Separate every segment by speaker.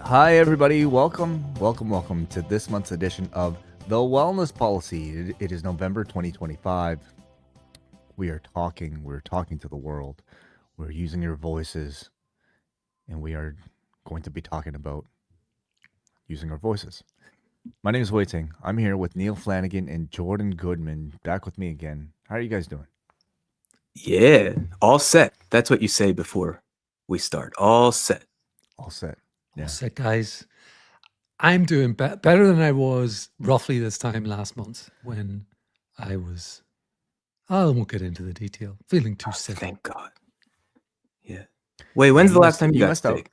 Speaker 1: Hi, everybody. Welcome to this month's edition of The Wellness Policy. It is November 2025. We're talking to the world. We're using your voices, and we are going to be talking about using our voices. My name is Wai Ting. I'm here with Neal Flanagan and Jordan Goodman, back with me again. How are you guys doing?
Speaker 2: Yeah, all set. That's what you say before we start. All set.
Speaker 1: All set.
Speaker 3: Yeah. All set, guys. I'm doing better than I was roughly this time last month when I was, I won't get into the detail, feeling too sick.
Speaker 2: Thank God. Yeah. Wait, when's the last time you got sick?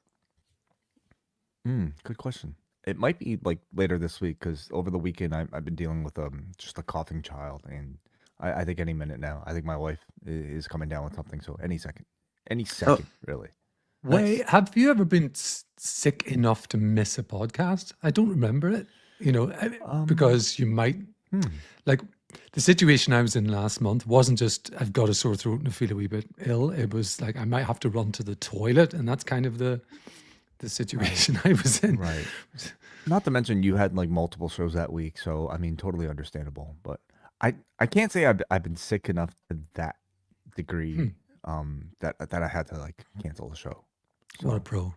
Speaker 1: Good question. It might be like later this week because over the weekend I've been dealing with just a coughing child, and I think any minute now. I think my wife is coming down with something, so any second, really.
Speaker 3: Wait, have you ever been sick enough to miss a podcast? I don't remember it, because you might, like the situation I was in last month wasn't just I've got a sore throat and I feel a wee bit ill. It was like I might have to run to the toilet, and that's kind of the situation I was in.
Speaker 1: Right. Not to mention you had like multiple shows that week, so I mean, totally understandable. But I can't say I've been sick enough to that degree that I had to like cancel the show.
Speaker 3: So, what a pro.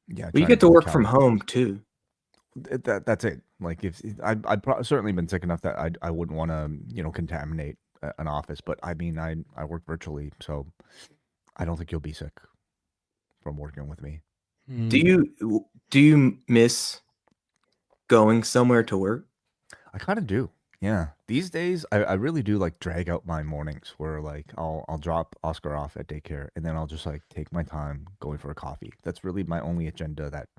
Speaker 2: Yeah, well, you get to work from home too.
Speaker 1: That's it. Like if I've certainly been sick enough that I wouldn't want to contaminate an office. But I mean I work virtually, so I don't think you'll be sick from working with me.
Speaker 2: Do you miss going somewhere to work?
Speaker 1: I kind of do. Yeah. These days, I really do like drag out my mornings where like I'll drop Oscar off at daycare and then I'll just like take my time going for a coffee. That's really my only agenda that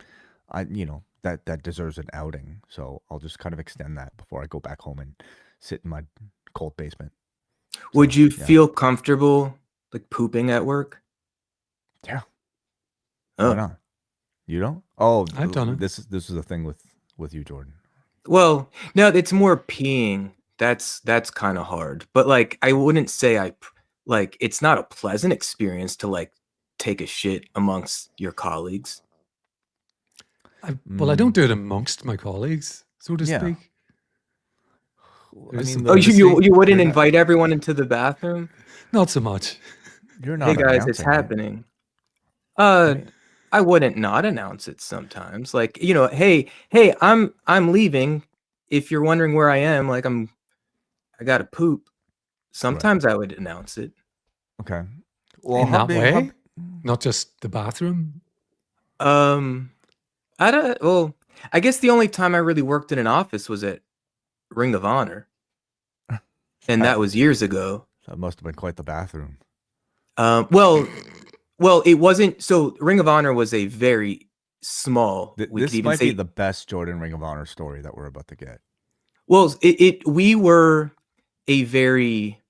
Speaker 1: that deserves an outing. So I'll just kind of extend that before I go back home and sit in my cold basement.
Speaker 2: Would you feel comfortable like pooping at work?
Speaker 1: Yeah. Oh. Why not? You don't? Oh,
Speaker 3: I've done it.
Speaker 1: This is the thing with you, Jordan.
Speaker 2: Well, no, it's more peeing. That's kind of hard. But like, I wouldn't say it's not a pleasant experience to like take a shit amongst your colleagues.
Speaker 3: I don't do it amongst my colleagues, so to speak.
Speaker 2: I mean, you wouldn't invite everyone into the bathroom?
Speaker 3: Not so much.
Speaker 1: You're not.
Speaker 2: Hey guys, it's happening. I wouldn't not announce it sometimes. Like, hey, I'm leaving. If you're wondering where I am, like I gotta poop. Sometimes I would announce it.
Speaker 1: Okay.
Speaker 3: Well, in that way? Not just the bathroom?
Speaker 2: I guess the only time I really worked in an office was at Ring of Honor. And that was years ago.
Speaker 1: That must have been quite the bathroom.
Speaker 2: Well, it wasn't. So Ring of Honor was a very small.
Speaker 1: This might be the best Jordan Ring of Honor story that we're about to get.
Speaker 2: Well, we were a very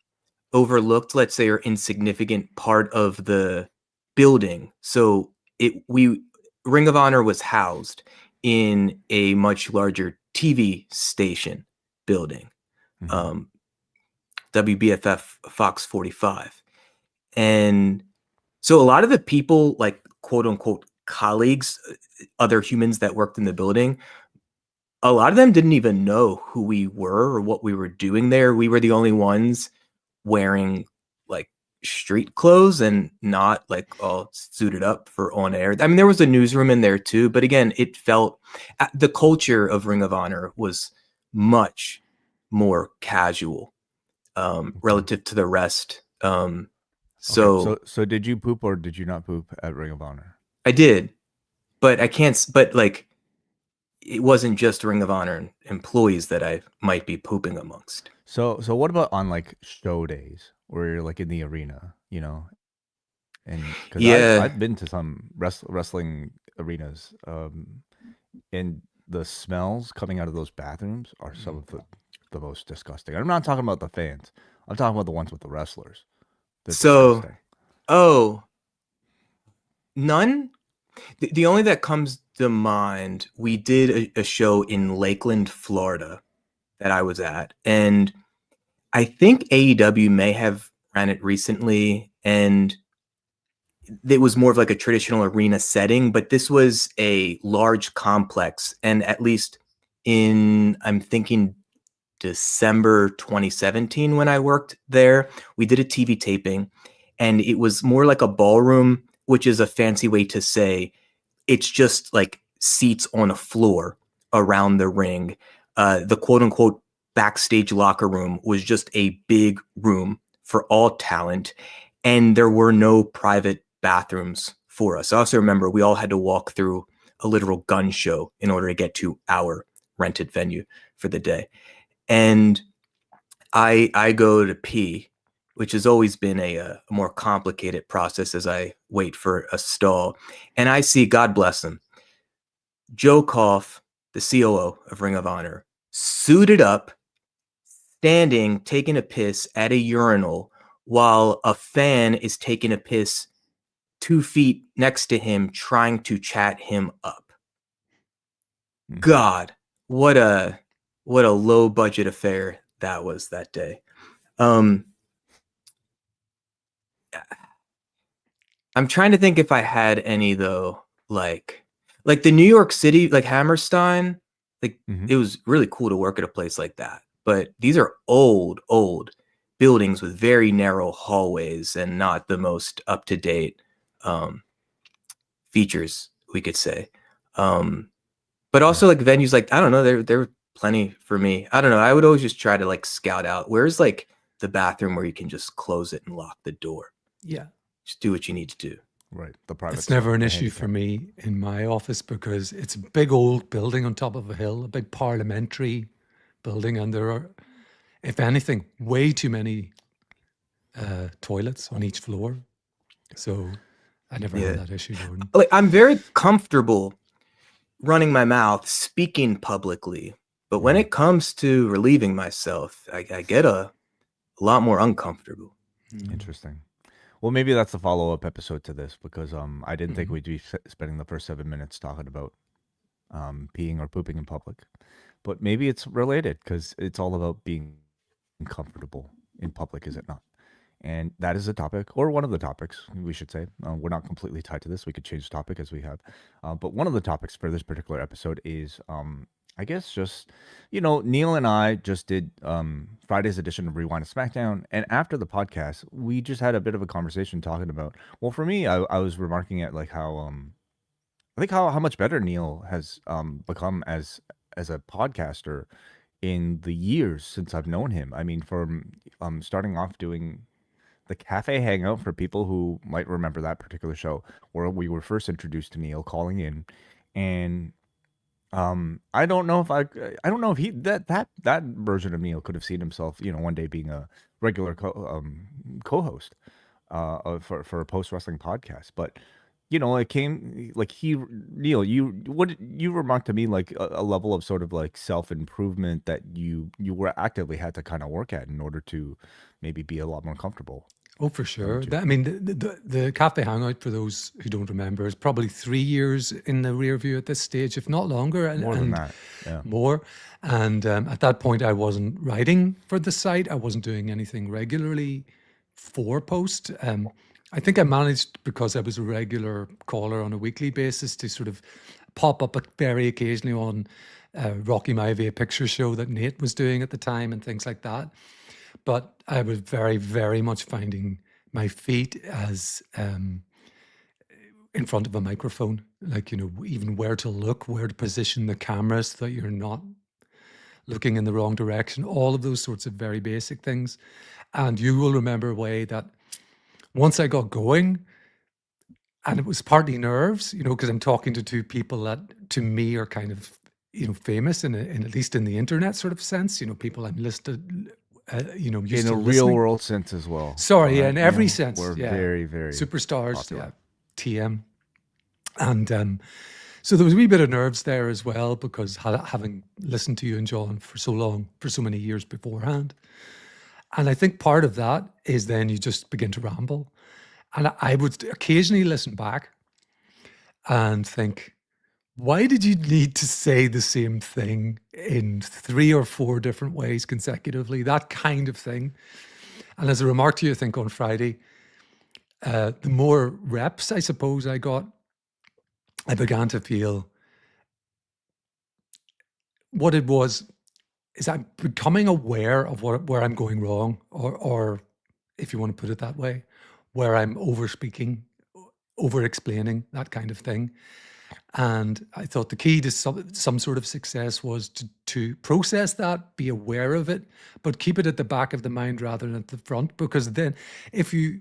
Speaker 2: overlooked, let's say, or insignificant part of the building. So Ring of Honor was housed in a much larger TV station building, WBFF Fox 45, and so a lot of the people, like quote unquote colleagues, other humans that worked in the building, a lot of them didn't even know who we were or what we were doing there. We were the only ones wearing like street clothes and not like all suited up for on air. I mean, there was a newsroom in there too, but again, it felt the culture of Ring of Honor was much more casual relative to the rest. So
Speaker 1: did you poop or did you not poop at Ring of Honor?
Speaker 2: I did, but like it wasn't just Ring of Honor employees that I might be pooping amongst.
Speaker 1: So what about on like show days where you're like in the arena, and because I've been to some wrestling arenas, and the smells coming out of those bathrooms are some of the most disgusting. I'm not talking about the fans. I'm talking about the ones with the wrestlers.
Speaker 2: None. The only that comes to mind, we did a show in Lakeland, Florida that I was at. And I think AEW may have ran it recently. And it was more of like a traditional arena setting, but this was a large complex. And at least I'm thinking December 2017, when I worked there, we did a TV taping, and it was more like a ballroom, which is a fancy way to say it's just like seats on a floor around the ring. The quote unquote backstage locker room was just a big room for all talent, and there were no private bathrooms for us. I also remember we all had to walk through a literal gun show in order to get to our rented venue for the day. And I go to pee, which has always been a more complicated process as I wait for a stall. And I see, God bless him, Joe Koff, the COO of Ring of Honor, suited up, standing, taking a piss at a urinal while a fan is taking a piss 2 feet next to him, trying to chat him up. God, what a low budget affair that was that day. I'm trying to think if I had any though, like the New York City, like Hammerstein, like it was really cool to work at a place like that. But these are old buildings with very narrow hallways and not the most up to date features, we could say. But also like venues, like, I don't know, there were plenty for me. I don't know. I would always just try to like scout out where's like the bathroom where you can just close it and lock the door.
Speaker 3: Yeah.
Speaker 2: Just do what you need to do.
Speaker 1: Right. The private.
Speaker 3: It's never an issue for me in my office because it's a big old building on top of a hill, a big parliamentary building, and there are, if anything, way too many toilets on each floor. So I never had that issue, Jordan.
Speaker 2: Like, I'm very comfortable running my mouth, speaking publicly, but when it comes to relieving myself, I get a lot more uncomfortable.
Speaker 1: Interesting. Well, maybe that's the follow-up episode to this, because I didn't think we'd be spending the first 7 minutes talking about peeing or pooping in public, but maybe it's related because it's all about being comfortable in public, is it not? And that is a topic, or one of the topics, we should say. We're not completely tied to this. We could change the topic as we have. But one of the topics for this particular episode is, I guess, just, Neil and I just did Friday's edition of Rewind to SmackDown. And after the podcast, we just had a bit of a conversation talking about, well, for me, I was remarking at like how, I think how much better Neil has become as a podcaster in the years since I've known him. I mean, from starting off doing the Cafe Hangout, for people who might remember that particular show, where we were first introduced to Neil calling in, and I don't know if he that version of Neil could have seen himself, one day being a regular co-host for a post wrestling podcast, but it came like Neil, you remarked to me like a level of sort of like self-improvement that you were actively had to kind of work at in order to maybe be a lot more comfortable.
Speaker 3: Oh, for sure. I mean, the Cafe Hangout, for those who don't remember, is probably 3 years in the rear view at this stage, if not longer.
Speaker 1: More than that, yeah.
Speaker 3: More. And at that point, I wasn't writing for the site. I wasn't doing anything regularly for Post. I think I managed, because I was a regular caller on a weekly basis, to sort of pop up very occasionally on Rocky Maivia picture show that Nate was doing at the time and things like that. But I was very, very much finding my feet as in front of a microphone, like, even where to look, where to position the camera so that you're not looking in the wrong direction, all of those sorts of very basic things. And you will remember, Wai, that once I got going, and it was partly nerves, because I'm talking to two people that to me are kind of, famous in at least in the internet sort of sense, people I'm listed, used
Speaker 1: in a real world sense as well.
Speaker 3: Sorry, in every sense.
Speaker 1: We're very, very
Speaker 3: superstars,
Speaker 1: popular.
Speaker 3: TM. And so there was a wee bit of nerves there as well, because having listened to you and John for so long, for so many years beforehand. And I think part of that is then you just begin to ramble. And I would occasionally listen back and think, why did you need to say the same thing in 3 or 4 different ways consecutively? That kind of thing. And as a remark to you, I think on Friday, the more reps I suppose I got, I began to feel what it was is I'm becoming aware of where I'm going wrong, or if you want to put it that way, where I'm over speaking, over explaining, that kind of thing. And I thought the key to some sort of success was to process that, be aware of it, but keep it at the back of the mind rather than at the front. Because then, if you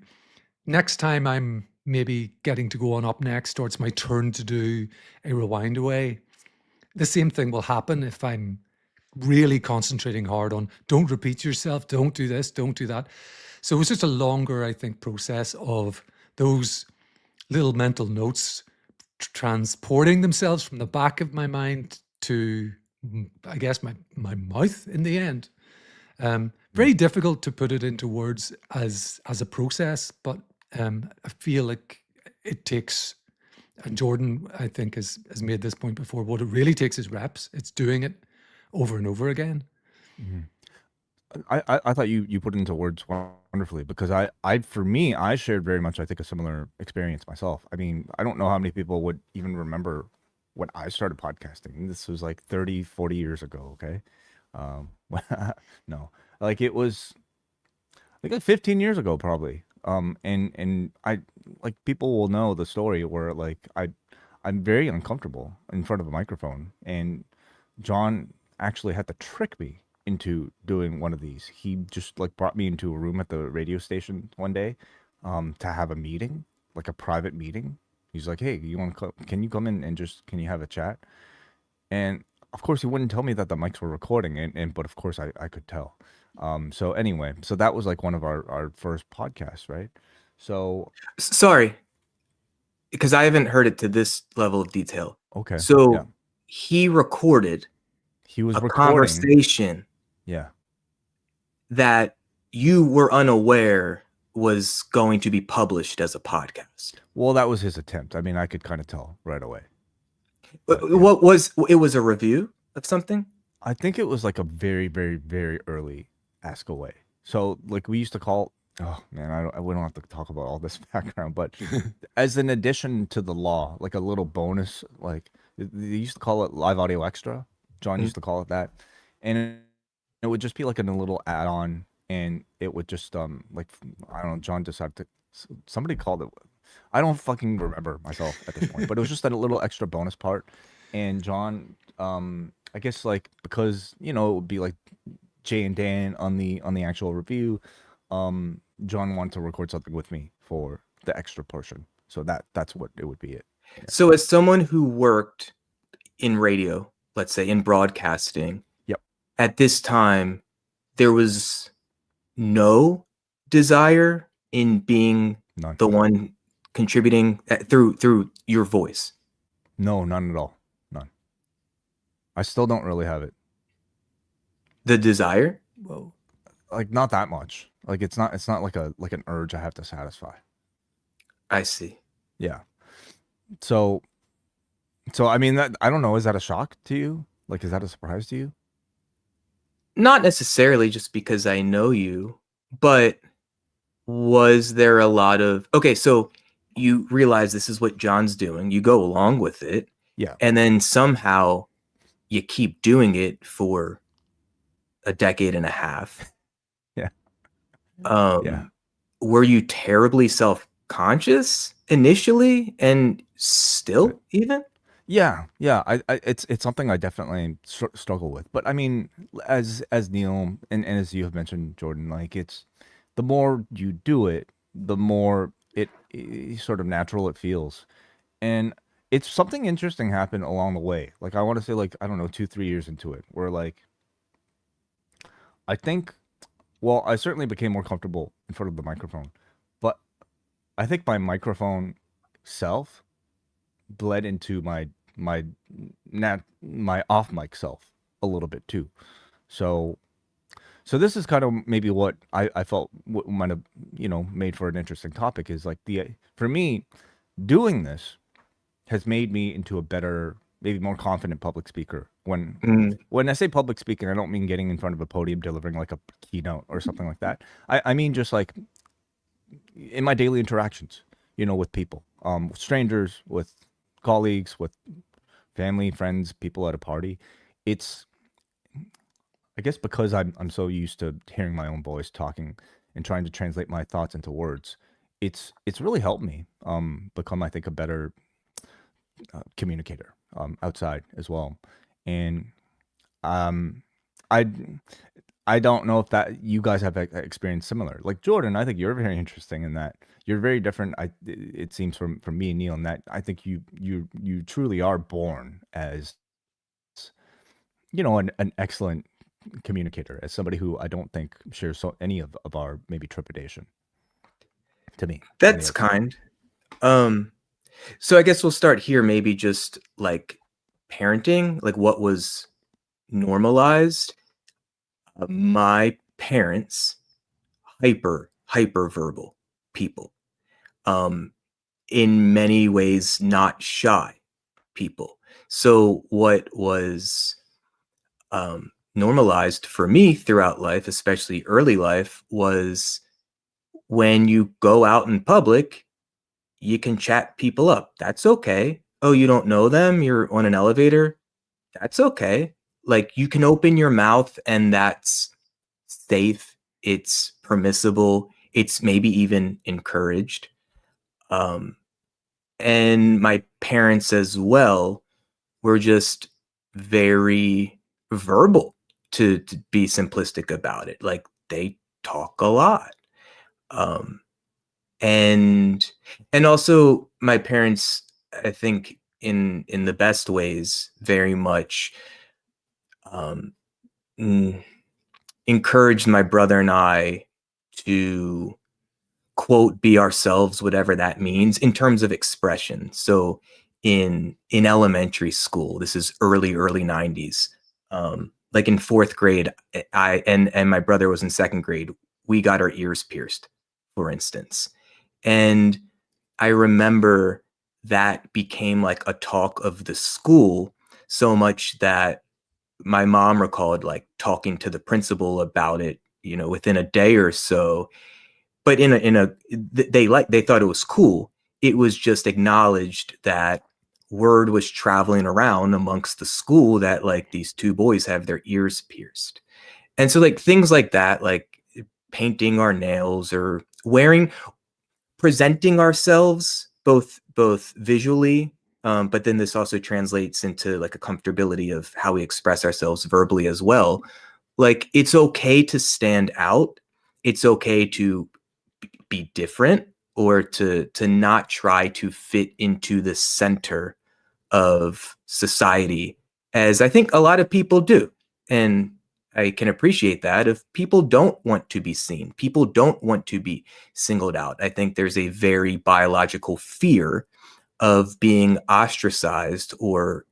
Speaker 3: next time I'm maybe getting to go on up next, or it's my turn to do a rewind away, the same thing will happen if I'm really concentrating hard on don't repeat yourself, don't do this, don't do that. So it was just a longer, I think, process of those little mental notes transporting themselves from the back of my mind to, I guess, my mouth in the end. Very difficult to put it into words as a process, but I feel like it takes, and Jordan, I think, has made this point before, what it really takes is reps. It's doing it over and over again.
Speaker 1: I thought you put it into words wonderfully, because for me, I shared very much, I think, a similar experience myself. I mean, I don't know how many people would even remember when I started podcasting. This was like 30, 40 years ago. Okay. No, like it was like 15 years ago, probably. And I, like, people will know the story where like I'm very uncomfortable in front of a microphone, and John actually had to trick me into doing one of these. He just like brought me into a room at the radio station one day, to have a meeting, like a private meeting. He's like, "Hey, can you come in and can you have a chat?" And of course, he wouldn't tell me that the mics were recording, but of course I could tell. So anyway, so that was like one of our first podcasts, right? So
Speaker 2: Sorry, because I haven't heard it to this level of detail.
Speaker 1: okay,
Speaker 2: So
Speaker 1: yeah.
Speaker 2: he recorded
Speaker 1: He was
Speaker 2: a
Speaker 1: recording.
Speaker 2: conversation
Speaker 1: Yeah.
Speaker 2: that you were unaware was going to be published as a podcast.
Speaker 1: Well, that was his attempt. I mean, I could kind of tell right away.
Speaker 2: But what was it? Was a review of something?
Speaker 1: I think it was like a very, very, very early Ask Away. So like we used to call. Oh man, we don't have to talk about all this background, but as an addition to the law, like a little bonus, like they used to call it Live Audio Extra. John used to call it that, and it would just be like a little add-on, and it would just like, I don't know. John decided to. Somebody called it. I don't fucking remember myself at this point, but it was just a little extra bonus part. And John, I guess like because it would be like Jay and Dan on the actual review, John wanted to record something with me for the extra portion. So that's what it would be it. Yeah.
Speaker 2: So as someone who worked in radio, let's say in broadcasting,
Speaker 1: yep,
Speaker 2: at this time, there was no desire in being
Speaker 1: none.
Speaker 2: The one contributing through your voice.
Speaker 1: No, none at all. None. I still don't really have it.
Speaker 2: The desire?
Speaker 3: Whoa.
Speaker 1: Like not that much. Like it's not like an urge I have to satisfy.
Speaker 2: I see.
Speaker 1: Yeah. So I mean, that, I don't know, is that a shock to you? Like, is that a surprise to you?
Speaker 2: Not necessarily, just because I know you, but was there a lot of, okay, so you realize this is what John's doing, you go along with it.
Speaker 1: Yeah.
Speaker 2: And then somehow you keep doing it for a decade and a half.
Speaker 1: Yeah.
Speaker 2: Yeah. Were you terribly self-conscious initially and still even?
Speaker 1: Yeah. It's something I definitely struggle with. But I mean, as Neil and as you have mentioned, Jordan, like it's the more you do it, the more it sort of natural it feels. And it's something interesting happened along the way. Like I want to say, like, I don't know, 2-3 years into it, where like I think, well, I certainly became more comfortable in front of the microphone, but I think my microphone self bled into my off mic self a little bit too. So this is kind of maybe what I felt might have made for an interesting topic, is like for me, doing this has made me into a better, maybe more confident public speaker. When I say public speaking, I don't mean getting in front of a podium delivering like a keynote or something like that. I mean just like in my daily interactions, with people, with strangers, with colleagues, with family, friends, people at a party. It's, I guess, because I'm so used to hearing my own voice talking and trying to translate my thoughts into words. It's really helped me become, I think, a better communicator outside as well. And um, I I don't know if that you guys have experienced similar. Like Jordan, I think you're very interesting in that you're very different. It seems from me and Neil, in that I think you truly are born as an excellent communicator, as somebody who I don't think shares any of our maybe trepidation. To me, on the
Speaker 2: That's
Speaker 1: outside.
Speaker 2: kind. Um, so I guess we'll start here, maybe just like parenting, like what was normalized. My parents, hyper verbal people. Um, in many ways, not shy people. So what was normalized for me throughout life, especially early life, was when you go out in public, you can chat people up. That's okay. Oh, you don't know them? You're on an elevator? That's okay. Like, you can open your mouth and that's safe. It's permissible. It's maybe even encouraged. Um, and my parents as well were just very verbal, to be simplistic about it. Like, they talk a lot. Um, and also my parents, I think, in the best ways, very much um, mm, encouraged my brother and I to quote be ourselves, whatever that means, in terms of expression. So in elementary school, this is early 90s, like in fourth grade, I and my brother was in second grade, we got our ears pierced, for instance. And I remember that became like a talk of the school, so much that my mom recalled like talking to the principal about it, within a day or so. But they thought it was cool. It was just acknowledged that word was traveling around amongst the school that like these two boys have their ears pierced. And so like things like that, like painting our nails or presenting ourselves both visually, but then this also translates into like a comfortability of how we express ourselves verbally as well. Like, it's okay to stand out. It's okay to be different, or to not try to fit into the center of society, as I think a lot of people do. And I can appreciate that. If people don't want to be seen, people don't want to be singled out. I think there's a very biological fear of being ostracized, or,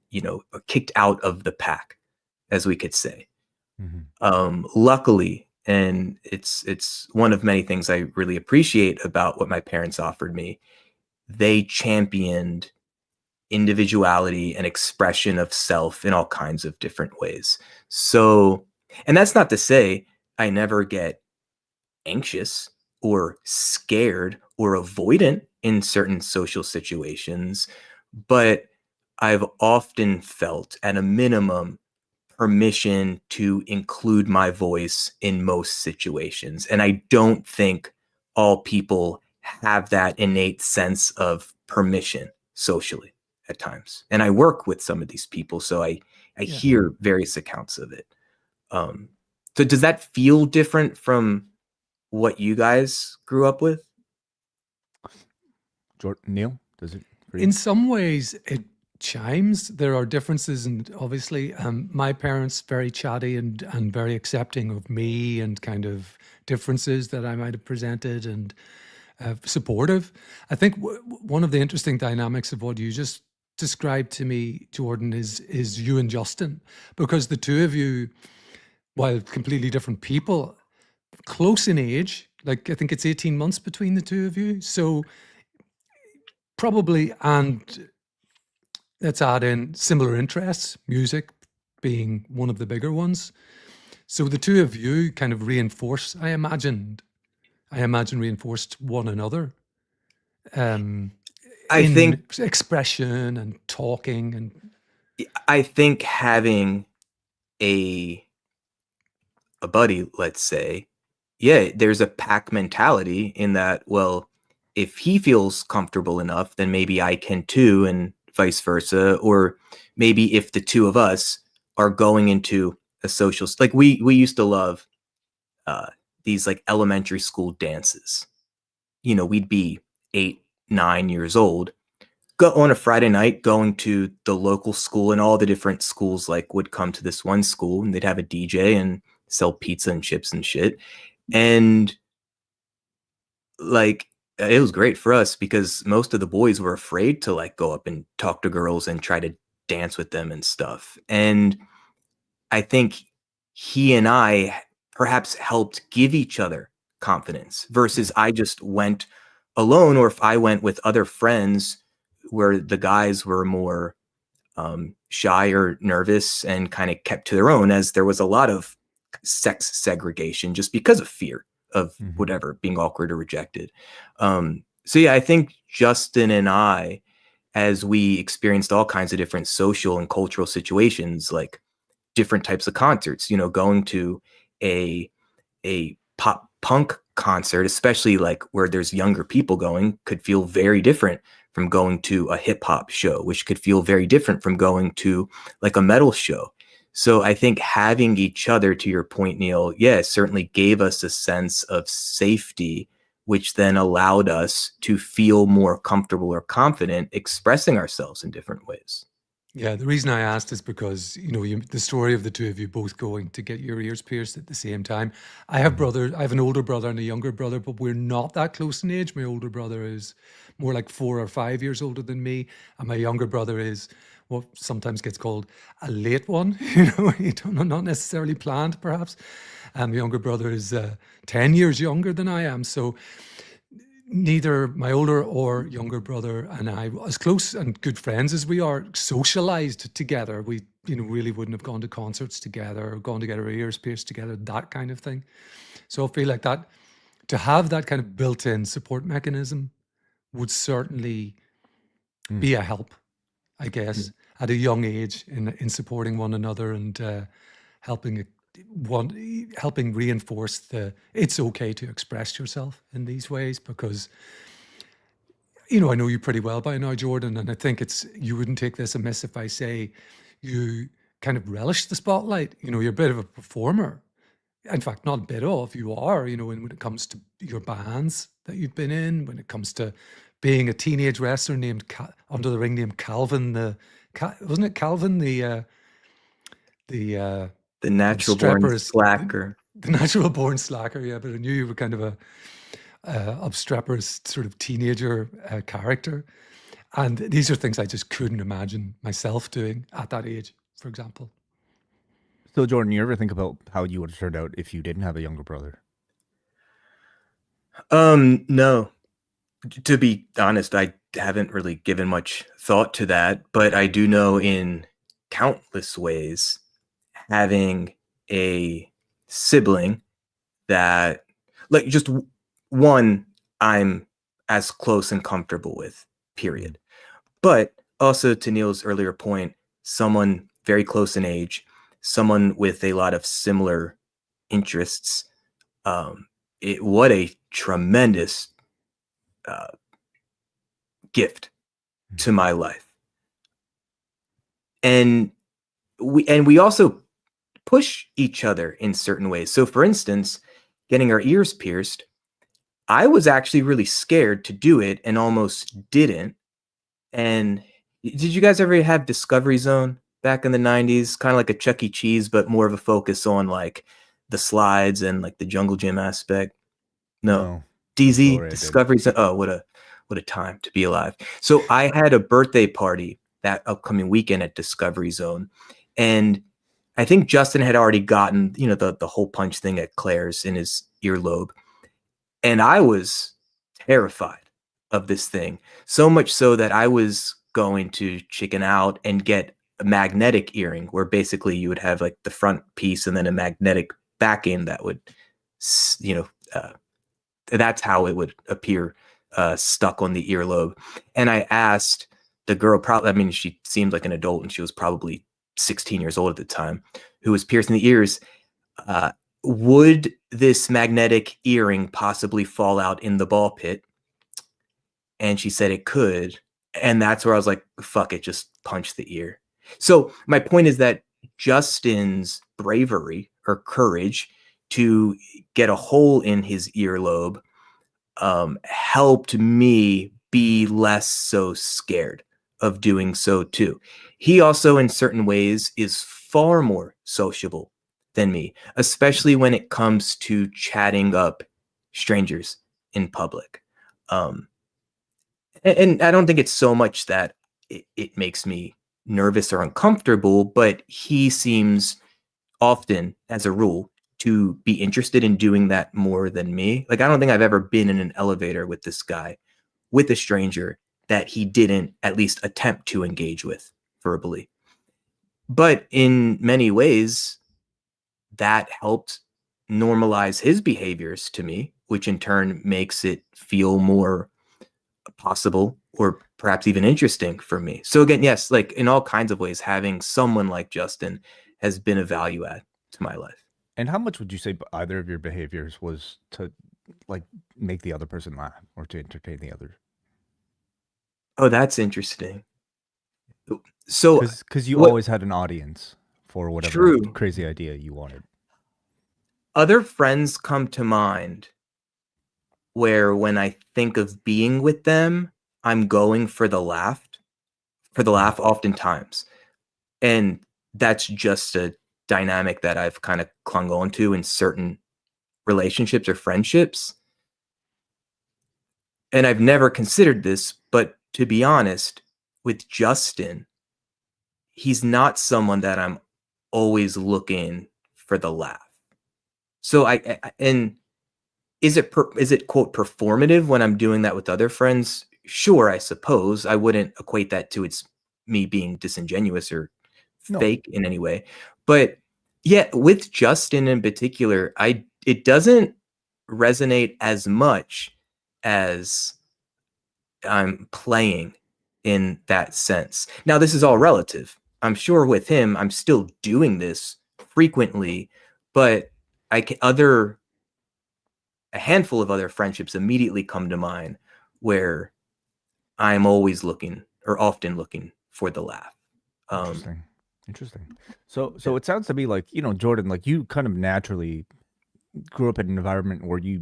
Speaker 2: kicked out of the pack, as we could say. Luckily, and it's one of many things I really appreciate about what my parents offered me, they championed individuality and expression of self in all kinds of different ways. So, and that's not to say I never get anxious or scared or avoidant in certain social situations, but I've often felt, at a minimum, permission to include my voice in most situations. And I don't think all people have that innate sense of permission socially at times. And I work with some of these people, so I
Speaker 3: Yeah.
Speaker 2: hear various accounts of it. So does that feel different from what you guys grew up with?
Speaker 1: Jordan, Neil, does it for you?
Speaker 3: In some ways, it chimes. There are differences, and obviously, my parents very chatty and very accepting of me and kind of differences that I might have presented, and supportive. I think one of the interesting dynamics of what you just described to me, Jordan, is you and Justin, because the two of you, while completely different people, close in age. Like, I think it's 18 months between the two of you. So probably, and let's add in similar interests, music being one of the bigger ones. So the two of you kind of reinforce, I imagined, I imagine, reinforced one another
Speaker 2: I think
Speaker 3: in expression and talking. And
Speaker 2: I think having a buddy, let's say, yeah, there's a pack mentality in that, well, if he feels comfortable enough, then maybe I can too, and vice versa. Or maybe if the two of us are going into a social, like we used to love uh, these like elementary school dances. You know, we'd be 8, 9 years old, go on a Friday night, going to the local school, and all the different schools like would come to this one school, and they'd have a DJ and sell pizza and chips and shit. And like it was great for us because most of the boys were afraid to like go up and talk to girls and try to dance with them and stuff. And I think he and I perhaps helped give each other confidence versus I just went alone, or if I went with other friends where the guys were more shy or nervous and kind of kept to their own, as there was a lot of sex segregation just because of fear of whatever, being awkward or rejected. So yeah, I think Justin and I, as we experienced all kinds of different social and cultural situations, like different types of concerts, you know, going to a pop punk concert, especially like where there's younger people going, could feel very different from going to a hip hop show, which could feel very different from going to like a metal show. So I think having each other, to your point, Neil, yeah, certainly gave us a sense of safety, which then allowed us to feel more comfortable or confident expressing ourselves in different ways.
Speaker 3: yeah, the reason I asked is because, the story of the two of you both going to get your ears pierced at the same time. I have an older brother and a younger brother, but we're not that close in age. My older brother is more like 4 or 5 years older than me, and my younger brother is what sometimes gets called a late one. Not necessarily planned, perhaps. And my younger brother is 10 years younger than I am. So neither my older or younger brother and I, as close and good friends as we are, socialized together. We, really wouldn't have gone to concerts together or gone to get our ears pierced together, that kind of thing. So I feel like that, to have that kind of built-in support mechanism would certainly be a help, I guess, at a young age in supporting one another and helping helping reinforce it's okay to express yourself in these ways, because I know you pretty well by now, Jordan, and I think you wouldn't take this amiss if I say you kind of relish the spotlight. You're a bit of a performer. In fact, not a bit of, you are, when it comes to your bands that you've been in, when it comes to being a teenage wrestler named under the ring name Calvin, wasn't it Calvin, the
Speaker 2: natural born slacker.
Speaker 3: The natural born slacker, yeah. But I knew you were kind of a obstreperous sort of teenager character. And these are things I just couldn't imagine myself doing at that age, for example.
Speaker 1: So, Jordan, you ever think about how you would have turned out if you didn't have a younger brother?
Speaker 2: No. To be honest, I haven't really given much thought to that, but I do know in countless ways having a sibling that, like, just one I'm as close and comfortable with, period. But also, to Neil's earlier point, someone very close in age, someone with a lot of similar interests. What a tremendous gift to my life. And we also push each other in certain ways. So for instance, getting our ears pierced, I was actually really scared to do it and almost didn't. And did you guys ever have Discovery Zone back in the 90s? Kind of like a Chuck E. Cheese, but more of a focus on like the slides and like the jungle gym aspect. No. DZ, Discovery Zone. Oh, what a time to be alive. So I had a birthday party that upcoming weekend at Discovery Zone. And I think Justin had already gotten, the hole punch thing at Claire's in his earlobe. And I was terrified of this thing, so much so that I was going to chicken out and get a magnetic earring, where basically you would have like the front piece and then a magnetic back end that would, that's how it would appear stuck on the earlobe. And I asked the girl, probably, I mean, she seemed like an adult and she was probably 16 years old at the time, who was piercing the ears. Would this magnetic earring possibly fall out in the ball pit? And she said it could. And that's where I was like, fuck it, just punch the ear. So my point is that Justin's bravery or courage to get a hole in his earlobe helped me be less so scared of doing so too. He also, in certain ways, is far more sociable than me, especially when it comes to chatting up strangers in public. And I don't think it's so much that it makes me nervous or uncomfortable, but he seems often, as a rule, to be interested in doing that more than me. Like, I don't think I've ever been in an elevator with this guy, with a stranger, that he didn't at least attempt to engage with verbally. But in many ways, that helped normalize his behaviors to me, which in turn makes it feel more possible or perhaps even interesting for me. So again, yes, like in all kinds of ways, having someone like Justin has been a value add to my life.
Speaker 1: And how much would you say either of your behaviors was to like make the other person laugh or to entertain the other?
Speaker 2: Oh, that's interesting. So
Speaker 1: because you
Speaker 2: what,
Speaker 1: always had an audience for whatever
Speaker 2: true,
Speaker 1: crazy idea you wanted.
Speaker 2: other friends come to mind where when I think of being with them, I'm going for the laugh oftentimes. And that's just a dynamic that I've kind of clung on to in certain relationships or friendships. And I've never considered this, but to be honest, with Justin, he's not someone that I'm always looking for the laugh. So and is it quote performative when I'm doing that with other friends? Sure, I suppose. I wouldn't equate that to it's me being disingenuous or fake in any way. But yeah, with Justin in particular, it doesn't resonate as much as I'm playing in that sense. Now, this is all relative. I'm sure with him, I'm still doing this frequently, but a handful of other friendships immediately come to mind where I'm always looking or often looking for the laugh.
Speaker 1: Interesting. So it sounds to me like, Jordan, like you kind of naturally grew up in an environment where you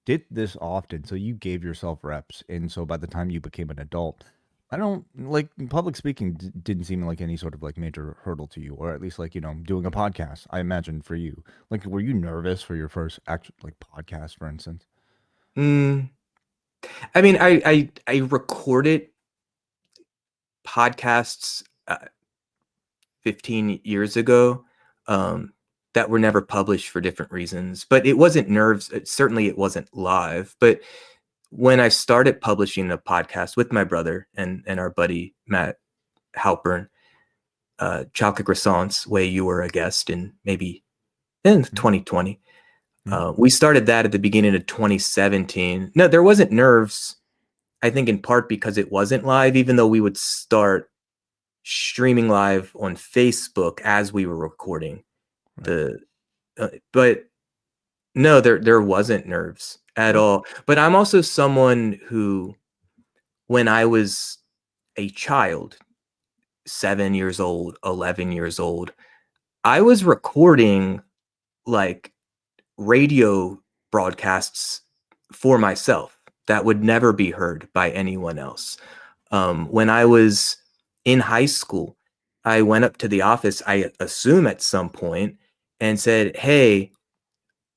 Speaker 1: did this often. So you gave yourself reps. And so by the time you became an adult, I don't like public speaking didn't seem like any sort of like major hurdle to you, or at least like, doing a podcast, I imagine for you. Like, were you nervous for your first actual like podcast, for instance?
Speaker 2: I mean, I recorded podcasts 15 years ago that were never published for different reasons, but it wasn't nerves. Certainly it wasn't live. But when I started publishing a podcast with my brother and our buddy, Matt Halpern, Chocolate Croissants, Way You Were a Guest in 2020. We started that at the beginning of 2017. No, there wasn't nerves, I think in part because it wasn't live, even though we would start streaming live on Facebook as we were recording but no, there wasn't nerves at all. But I'm also someone who, when I was a child, 7 years old, 11 years old, I was recording like radio broadcasts for myself that would never be heard by anyone else. When I was in high school, I went up to the office, I assume at some point, and said, hey,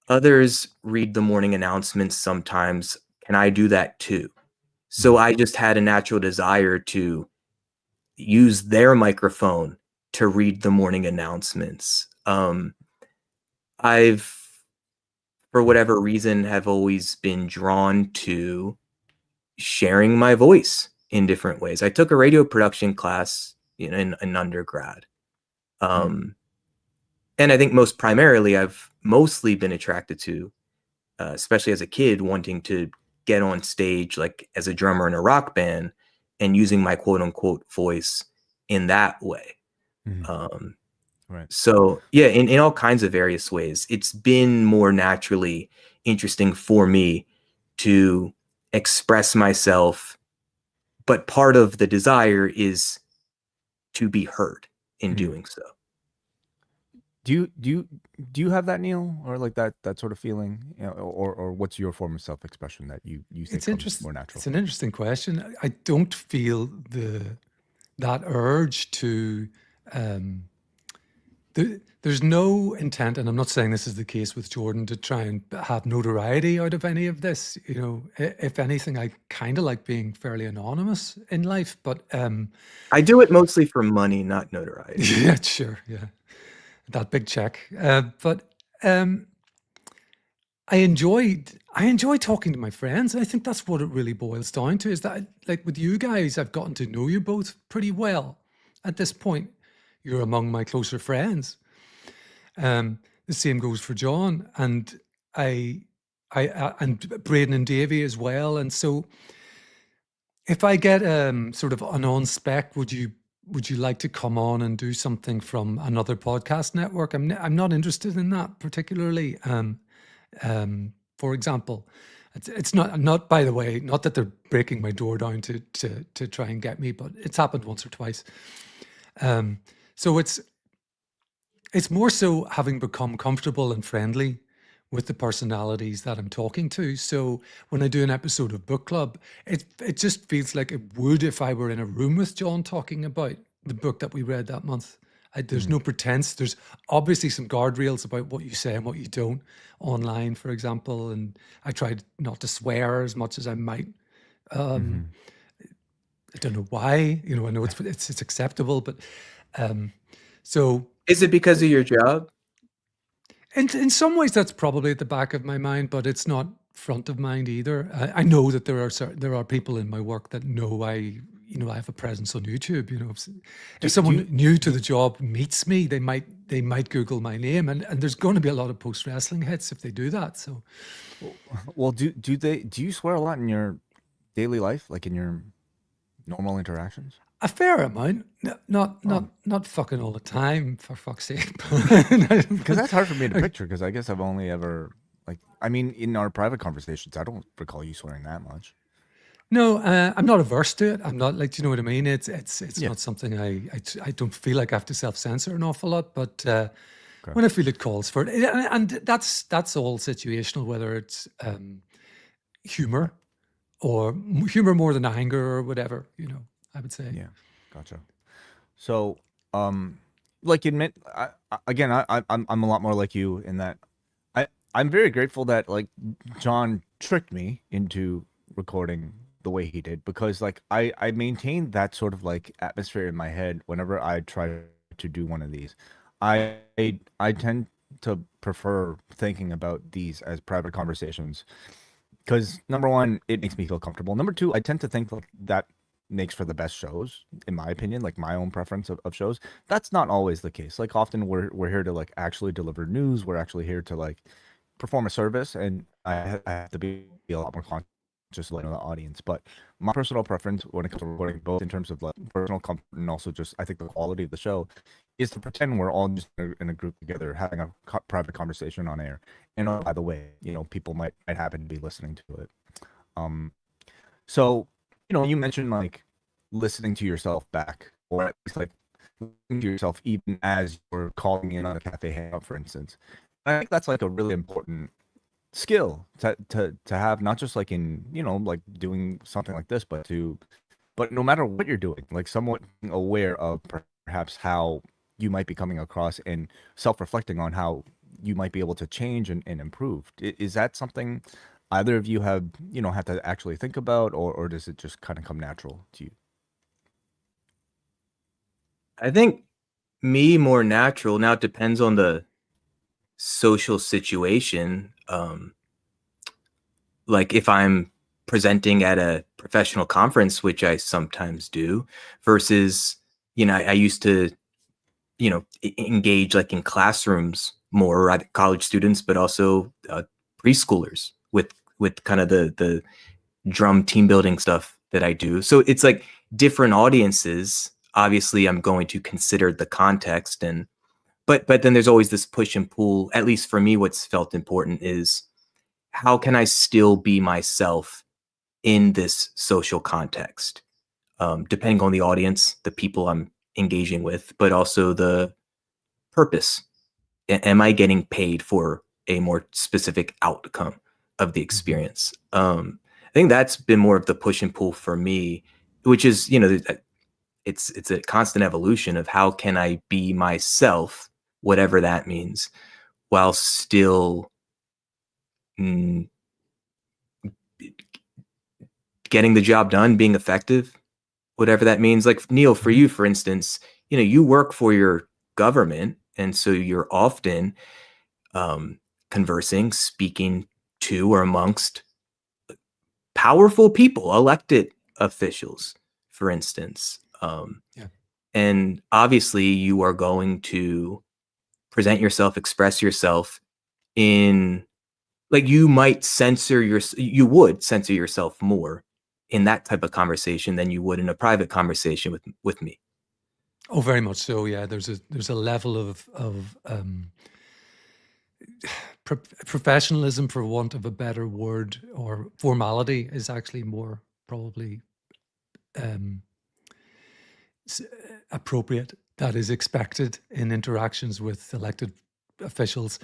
Speaker 2: others read the morning announcements sometimes. Can I do that too? So I just had a natural desire to use their microphone to read the morning announcements. I've, for whatever reason, have always been drawn to sharing my voice in different ways. I took a radio production class in undergrad. And I think most primarily, I've mostly been attracted to especially as a kid, wanting to get on stage like as a drummer in a rock band and using my quote unquote voice in that way.
Speaker 1: Right.
Speaker 2: So yeah, in all kinds of various ways, it's been more naturally interesting for me to express myself, but part of the desire is to be heard in doing so.
Speaker 1: Do you have that, Neil, or like that sort of feeling, you know, or what's your form of self-expression that you think
Speaker 3: It's
Speaker 1: comes
Speaker 3: interesting.
Speaker 1: more natural?
Speaker 3: It's an interesting question. I don't feel that urge to. There's no intent, and I'm not saying this is the case with Jordan, to try and have notoriety out of any of this. You know, if anything, I kind of like being fairly anonymous in life. But
Speaker 2: I do it mostly for money, not notoriety.
Speaker 3: yeah, sure, yeah, that big check. But I enjoy talking to my friends. And I think that's what it really boils down to, is that, like with you guys, I've gotten to know you both pretty well at this point. You're among my closer friends. The same goes for John and and Braden and Davey as well. And so if I get sort of an on spec, would you like to come on and do something from another podcast network? I'm not interested in that particularly. For example, it's not, by the way, not that they're breaking my door down to try and get me, but it's happened once or twice. So it's more so having become comfortable and friendly with the personalities that I'm talking to. So when I do an episode of Book Club, it just feels like it would if I were in a room with John talking about the book that we read that month. There's no pretense. There's obviously some guardrails about what you say and what you don't online, for example. And I tried not to swear as much as I might. I don't know why. You know, I know it's acceptable, but so.
Speaker 2: Is it because of your job?
Speaker 3: In some ways, that's probably at the back of my mind, but it's not front of mind either. I know that there are people in my work that know I have a presence on YouTube. You know, if someone new to the job meets me, they might Google my name, and there's going to be a lot of post wrestling hits if they do that. So,
Speaker 1: well, do you swear a lot in your daily life, like in your normal interactions?
Speaker 3: a fair amount, not fucking all the time, for fuck's sake.
Speaker 1: Because that's hard for me to picture. Because I guess I've only ever in our private conversations, I don't recall you swearing that much.
Speaker 3: No, I'm not averse to it. I'm not, like, do you know what I mean? It's not something I don't feel like I have to self-censor an awful lot, but when I feel it calls for it, and that's all situational, whether it's humor or humor more than anger or whatever, you know, I would say.
Speaker 1: Yeah, gotcha. So, like admit, again, I'm a lot more like you in that I'm very grateful that like John tricked me into recording the way he did, because like I maintained that sort of like atmosphere in my head whenever I try to do one of these. I tend to prefer thinking about these as private conversations because number one, it makes me feel comfortable. Number two, I tend to think that makes for the best shows, in my opinion, like my own preference of shows. That's not always the case. Like often we're here to like actually deliver news. We're actually here to like perform a service, and I have to be a lot more conscious of the audience. But my personal preference when it comes to recording, both in terms of like personal comfort and also just I think the quality of the show, is to pretend we're all just in a group together having a private conversation on air. And by the way, you know, people might happen to be listening to it. So, you know, you mentioned like listening to yourself back, or at least like listening to yourself even as you're calling in on a cafe hangout, for instance. And I think that's like a really important skill to have, not just like in, you know, like doing something like this, but no matter what you're doing, like somewhat aware of perhaps how you might be coming across and self-reflecting on how you might be able to change and improve. Is that something either of you have to actually think about, or does it just kind of come natural to you?
Speaker 2: I think me more natural. Now it depends on the social situation. Like if I'm presenting at a professional conference, which I sometimes do, versus, you know, I used to, you know, engage like in classrooms more, college students, but also preschoolers. with kind of the drum team building stuff that I do. So it's like different audiences. Obviously, I'm going to consider the context, but then there's always this push and pull. At least for me, what's felt important is how can I still be myself in this social context, depending on the audience, the people I'm engaging with, but also the purpose. Am I getting paid for a more specific outcome of the experience? I think that's been more of the push and pull for me, which is, it's a constant evolution of how can I be myself, whatever that means, while still getting the job done, being effective, whatever that means. Like Neil, for you, for instance, you work for your government, and so you're often conversing, speaking to or amongst powerful people, elected officials, for instance. And obviously you are going to present yourself, express yourself in, like, you would censor yourself more in that type of conversation than you would in a private conversation with me.
Speaker 3: Oh, very much so. Yeah, there's a level of professionalism, for want of a better word, or formality is actually more probably appropriate, that is expected in interactions with elected officials.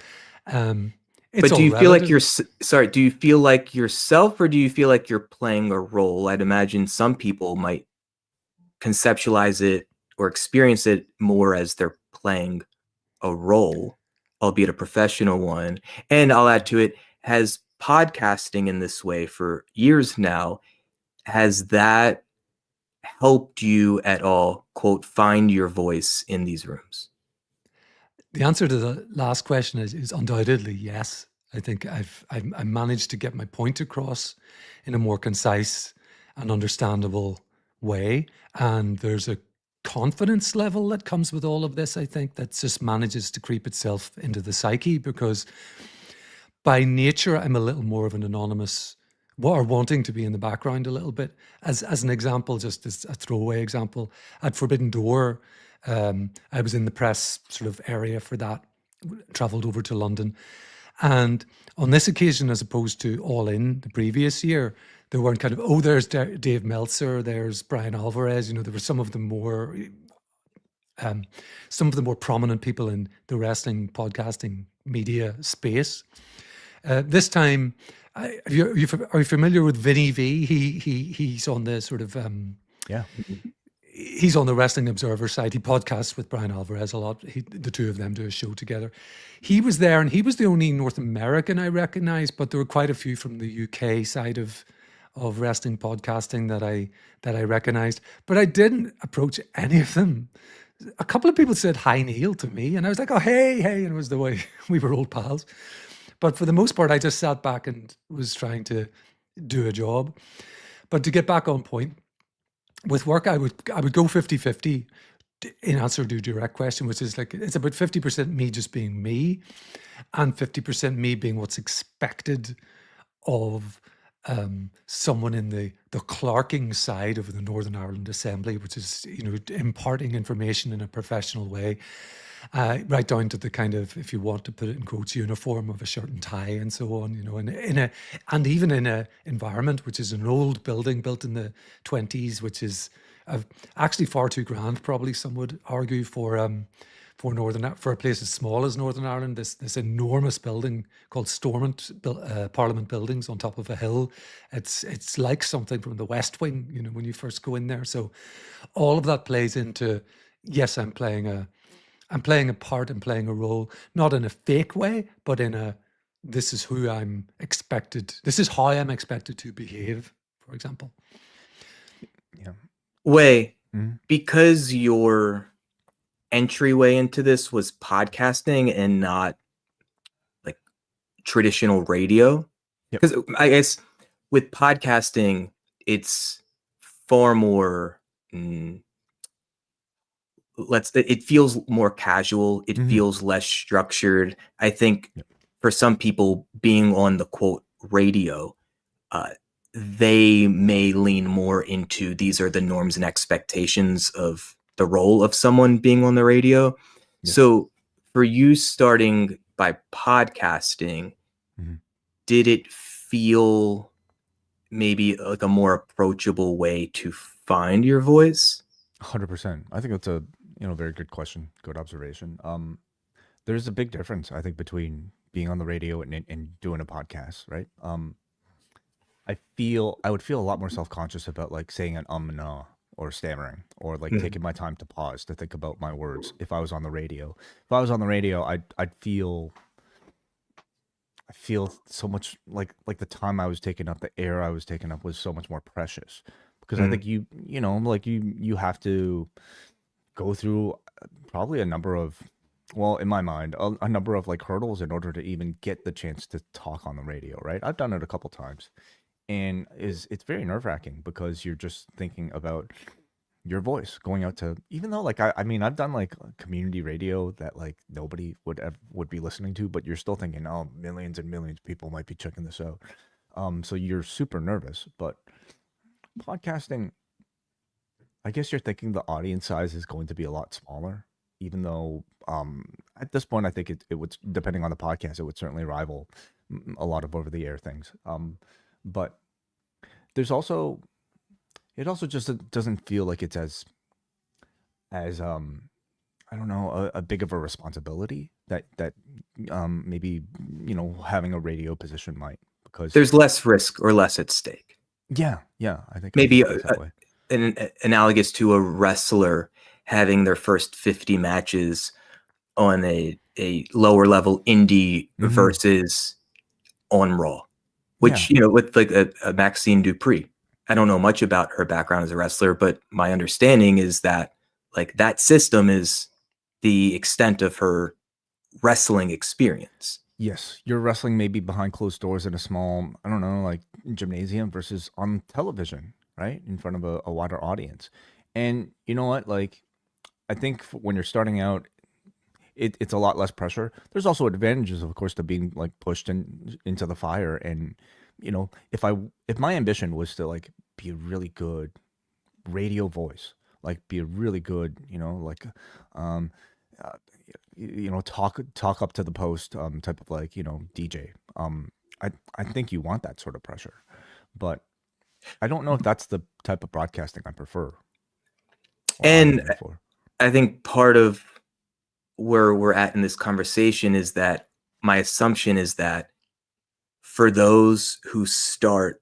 Speaker 3: It's
Speaker 2: But do you
Speaker 3: all
Speaker 2: feel like
Speaker 3: relative.
Speaker 2: do you feel like yourself, or do you feel like you're playing a role? I'd imagine some people might conceptualize it or experience it more as they're playing a role, albeit a professional one. And I'll add to it, has podcasting in this way for years now, has that helped you at all, quote, find your voice in these rooms?
Speaker 3: The answer to the last question is undoubtedly yes. I think I've managed to get my point across in a more concise and understandable way. And there's a confidence level that comes with all of this, I think, that just manages to creep itself into the psyche, because by nature, I'm a little more of an anonymous, or wanting to be in the background a little bit. As an example, just as a throwaway example, at Forbidden Door, I was in the press sort of area for that, traveled over to London. And on this occasion, as opposed to All In the previous year, there weren't kind of, oh, there's Dave Meltzer, there's Brian Alvarez. There were some of the more prominent people in the wrestling podcasting media space. This time, are you familiar with Vinny V? He's on the sort of he's on the Wrestling Observer side. He podcasts with Brian Alvarez a lot. The two of them do a show together. He was there, and he was the only North American I recognized, but there were quite a few from the UK side of wrestling podcasting that I recognized. But I didn't approach any of them. A couple of people said hi, Neil, to me, and I was like, oh, hey, and it was the way we were old pals. But for the most part, I just sat back and was trying to do a job. But to get back on point, with work, I would go 50-50 in answer to a direct question, which is like, it's about 50% me just being me, and 50% me being what's expected of someone in the clerking side of the Northern Ireland Assembly, which is, imparting information in a professional way. Right down to the kind of, if you want to put it in quotes, uniform of a shirt and tie and so on, and even in a environment which is an old building built in the 20s, which is actually far too grand, probably some would argue, for a place as small as Northern Ireland. This enormous building called Stormont Parliament Buildings on top of a hill. It's like something from the West Wing, when you first go in there. So all of that plays into, yes, I'm playing a part and playing a role, not in a fake way, but this is how I'm expected to behave, for example.
Speaker 1: Yeah.
Speaker 2: Wai, because your entryway into this was podcasting and not like traditional radio, because I guess with podcasting, it's far more it feels more casual. It feels less structured. I think for some people, being on the quote radio, they may lean more into these are the norms and expectations of the role of someone being on the radio.
Speaker 1: Yeah.
Speaker 2: So for you starting by podcasting, did it feel maybe like a more approachable way to find your voice?
Speaker 1: 100%. I think that's a very good question, good observation. There's a big difference, I think, between being on the radio and doing a podcast, right? I would feel a lot more self-conscious about like saying an and or stammering or like taking my time to pause to think about my words if I was on the radio. If I was on the radio, I feel so much like the time I was taking up, the air I was taking up was so much more precious because I think you have to go through probably a number of, well, in my mind, a number of like hurdles in order to even get the chance to talk on the radio, right? I've done it a couple times. And it's very nerve-wracking because you're just thinking about your voice going out to, even though like I mean I've done like community radio that like nobody would be listening to, but you're still thinking, oh, millions and millions of people might be checking this out. So you're super nervous. But podcasting, I guess you're thinking the audience size is going to be a lot smaller, even though at this point I think it would, depending on the podcast, it would certainly rival a lot of over the air things. But there's also, it also just doesn't feel like it's as I don't know, a big of a responsibility that maybe having a radio position might, because
Speaker 2: There's less risk or less at stake.
Speaker 1: yeah, I think
Speaker 2: Maybe
Speaker 1: it's that way.
Speaker 2: analogous to a wrestler having their first 50 matches on a lower level indie versus on Raw, which with like a Maxine Dupree. I don't know much about her background as a wrestler, but my understanding is that like that system is the extent of her wrestling experience.
Speaker 1: Yes, you're wrestling maybe behind closed doors in a small, I don't know, like gymnasium versus on television, right? In front of a wider audience. And you know what? Like, I think when you're starting out, it's a lot less pressure. There's also advantages, of course, to being like pushed into the fire. And if my ambition was to like be a really good radio voice, like be a really good, um, uh, talk up to the post type of like DJ. I think you want that sort of pressure, but I don't know if that's the type of broadcasting I prefer.
Speaker 2: And I think part of where we're at in this conversation is that my assumption is that for those who start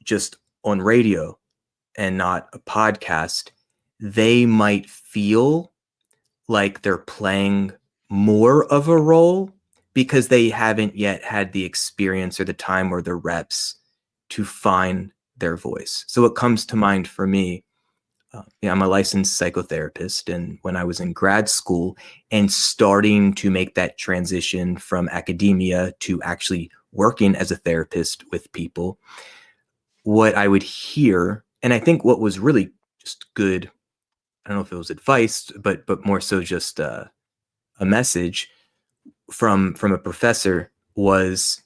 Speaker 2: just on radio and not a podcast, they might feel like they're playing more of a role because they haven't yet had the experience or the time or the reps to find their voice. So what comes to mind for me, I'm a licensed psychotherapist, and when I was in grad school and starting to make that transition from academia to actually working as a therapist with people, what I would hear, and I think what was really just good, I don't know if it was advice, but more so just a message from a professor, was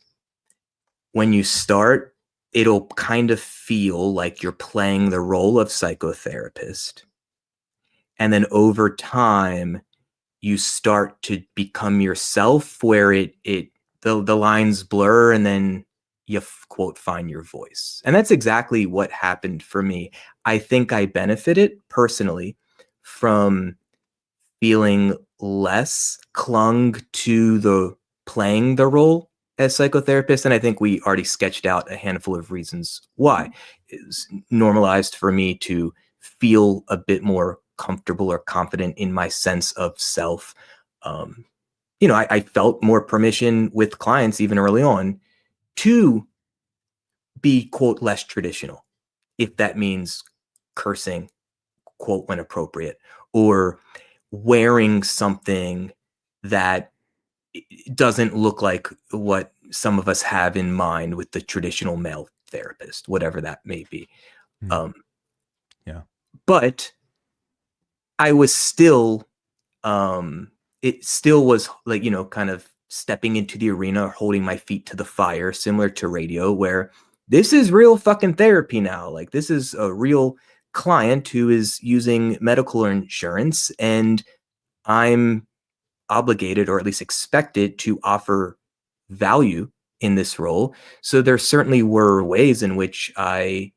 Speaker 2: when you start, it'll kind of feel like you're playing the role of psychotherapist. And then over time, you start to become yourself, where the lines blur, and then you quote find your voice. And that's exactly what happened for me. I think I benefited personally from feeling less clung to the playing the role as psychotherapist. And I think we already sketched out a handful of reasons why. It was normalized for me to feel a bit more comfortable or confident in my sense of self. I felt more permission with clients even early on to be, quote, less traditional, if that means cursing, quote, when appropriate, or wearing something that doesn't look like what some of us have in mind with the traditional male therapist, whatever that may be.
Speaker 1: Yeah.
Speaker 2: But I was still, it still was like, kind of stepping into the arena, holding my feet to the fire, similar to radio, where this is real fucking therapy now. Like, this is a real client who is using medical insurance, and I'm obligated, or at least expected, to offer value in this role. So there certainly were ways in which I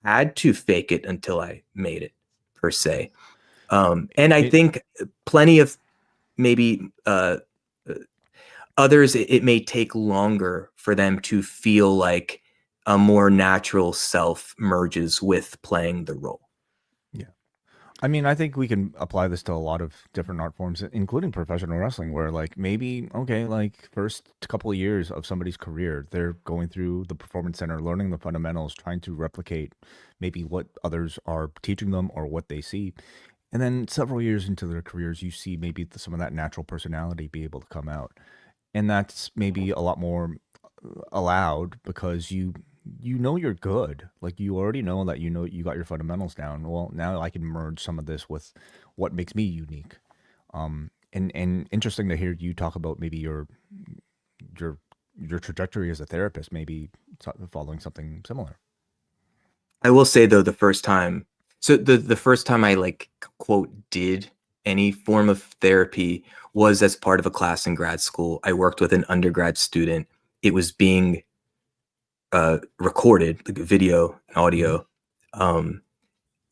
Speaker 2: had to fake it until I made it, per se. And I think plenty of maybe others, it may take longer for them to feel like a more natural self merges with playing the role.
Speaker 1: Yeah. I mean, I think we can apply this to a lot of different art forms, including professional wrestling, where like maybe, okay, like first couple of years of somebody's career, they're going through the performance center, learning the fundamentals, trying to replicate maybe what others are teaching them or what they see. And then several years into their careers, you see maybe some of that natural personality be able to come out. And that's maybe a lot more allowed because you know you're good. Like you already know that you got your fundamentals down. Well, now I can merge some of this with what makes me unique. And interesting to hear you talk about maybe your trajectory as a therapist, maybe following something similar.
Speaker 2: I will say though, the first time I like quote did any form of therapy was as part of a class in grad school. I worked with an undergrad student. It was being recorded, like video and audio.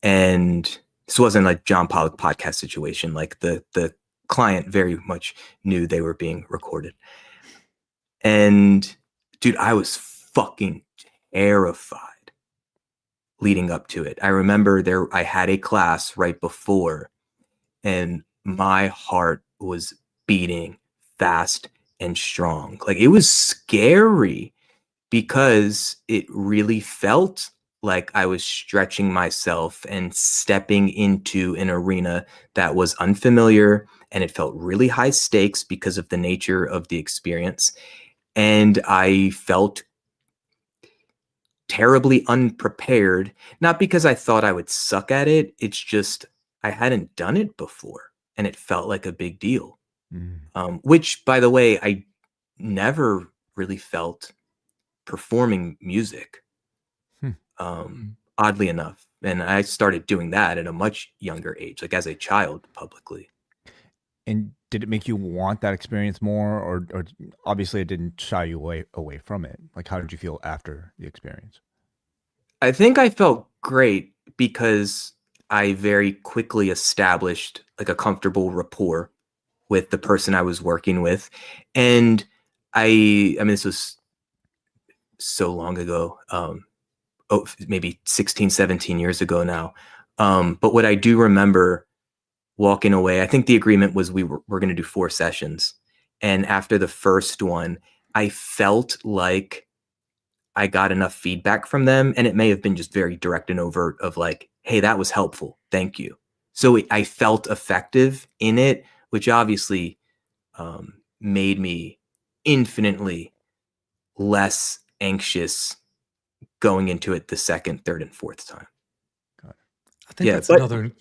Speaker 2: And this wasn't like John Pollock podcast situation. Like the client very much knew they were being recorded. And dude, I was fucking terrified leading up to it. I remember I had a class right before, and my heart was beating fast and strong. Like it was scary because it really felt like I was stretching myself and stepping into an arena that was unfamiliar, and it felt really high stakes because of the nature of the experience. And I felt terribly unprepared, not because I thought I would suck at it. It's just I hadn't done it before, and it felt like a big deal. Which, by the way, I never really felt performing music, oddly enough. And I started doing that at a much younger age, like as a child, publicly.
Speaker 1: And did it make you want that experience more, or obviously it didn't shy you away from it? Like, how did you feel after the experience?
Speaker 2: I think I felt great because I very quickly established like a comfortable rapport with the person I was working with. And I mean, this was so long ago, maybe 16, 17 years ago now. But what I do remember walking away, I think the agreement was we're going to do 4 sessions. And after the first one, I felt like I got enough feedback from them, and it may have been just very direct and overt of like, hey, that was helpful. Thank you. So I felt effective in it, which obviously made me infinitely less anxious going into it the second, third, and fourth time.
Speaker 3: I think that's another.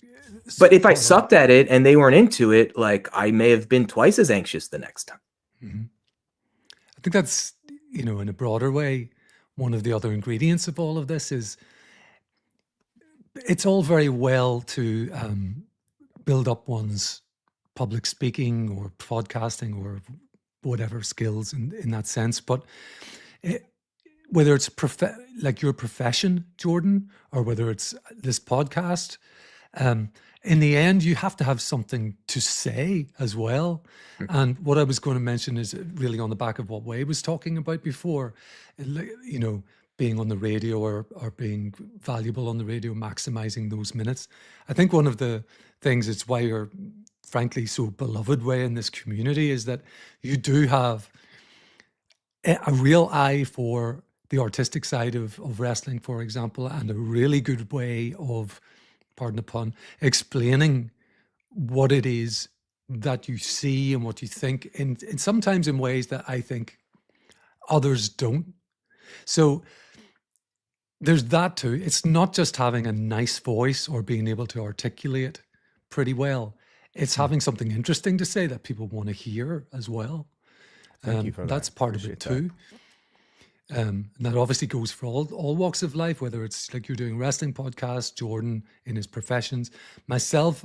Speaker 2: But if I sucked at it and they weren't into it, like I may have been twice as anxious the next time.
Speaker 3: I think that's, in a broader way, one of the other ingredients of all of this is it's all very well to build up one's public speaking or podcasting or whatever skills in that sense. But whether it's like your profession, Jordan, or whether it's this podcast, in the end, you have to have something to say as well. And what I was going to mention is really on the back of what Wai was talking about before, being on the radio or being valuable on the radio, maximizing those minutes. I think one of the things, it's why you're frankly so beloved, Wai, in this community, is that you do have a real eye for the artistic side of wrestling, for example, and a really good way of, pardon the pun, explaining what it is that you see and what you think, and sometimes in ways that I think others don't. So there's that too. It's not just having a nice voice or being able to articulate pretty well. It's having something interesting to say that people want to hear as well.
Speaker 1: Thank you for that.
Speaker 3: That's part of it too. And that obviously goes for all walks of life, whether it's like you're doing wrestling podcasts, Jordan in his professions. Myself,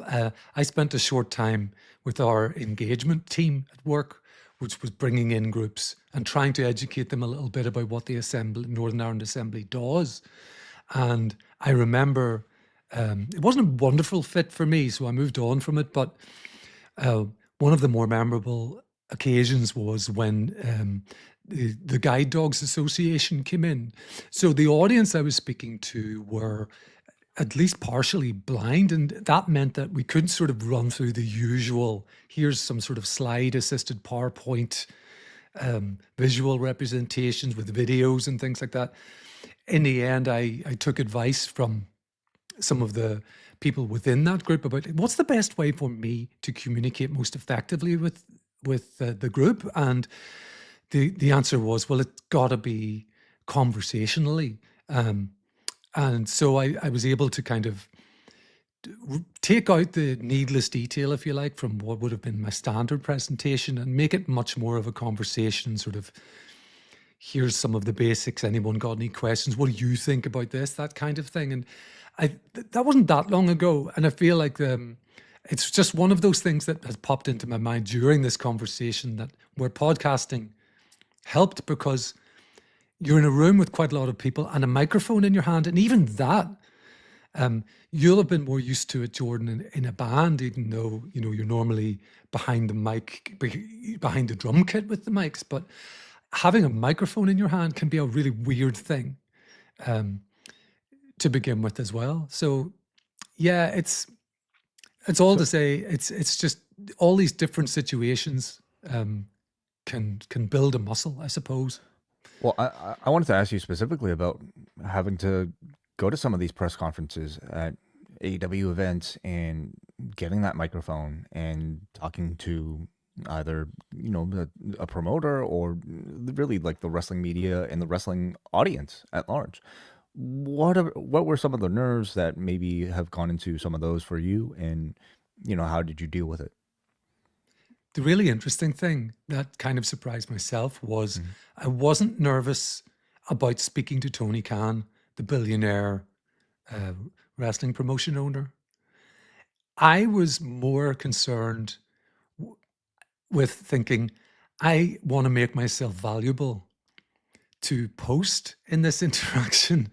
Speaker 3: I spent a short time with our engagement team at work, which was bringing in groups and trying to educate them a little bit about what the Northern Ireland Assembly does. And I remember it wasn't a wonderful fit for me, so I moved on from it. But one of the more memorable occasions was when the Guide Dogs Association came in. So the audience I was speaking to were at least partially blind, and that meant that we couldn't sort of run through the usual, here's some sort of slide assisted PowerPoint visual representations with videos and things like that. In the end, I took advice from some of the people within that group about what's the best way for me to communicate most effectively with the group. And the answer was, well, it's got to be conversationally. And so I was able to kind of take out the needless detail, if you like, from what would have been my standard presentation and make it much more of a conversation, sort of, here's some of the basics. Anyone got any questions? What do you think about this? That kind of thing. And that wasn't that long ago. And I feel like it's just one of those things that has popped into my mind during this conversation, that where podcasting helped, because you're in a room with quite a lot of people and a microphone in your hand. And even that, you'll have been more used to it, Jordan, in a band, even though, you're normally behind the mic, behind the drum kit with the mics. But having a microphone in your hand can be a really weird thing to begin with as well. So yeah, it's all to say, it's just all these different situations can build a muscle, I suppose.
Speaker 1: Well, I wanted to ask you specifically about having to go to some of these press conferences at AEW events and getting that microphone and talking to either, a promoter or really like the wrestling media and the wrestling audience at large. What were some of the nerves that maybe have gone into some of those for you, and how did you deal with it?
Speaker 3: The really interesting thing that kind of surprised myself was I wasn't nervous about speaking to Tony Khan, the billionaire wrestling promotion owner. I was more concerned with thinking, I want to make myself valuable to POST in this interaction.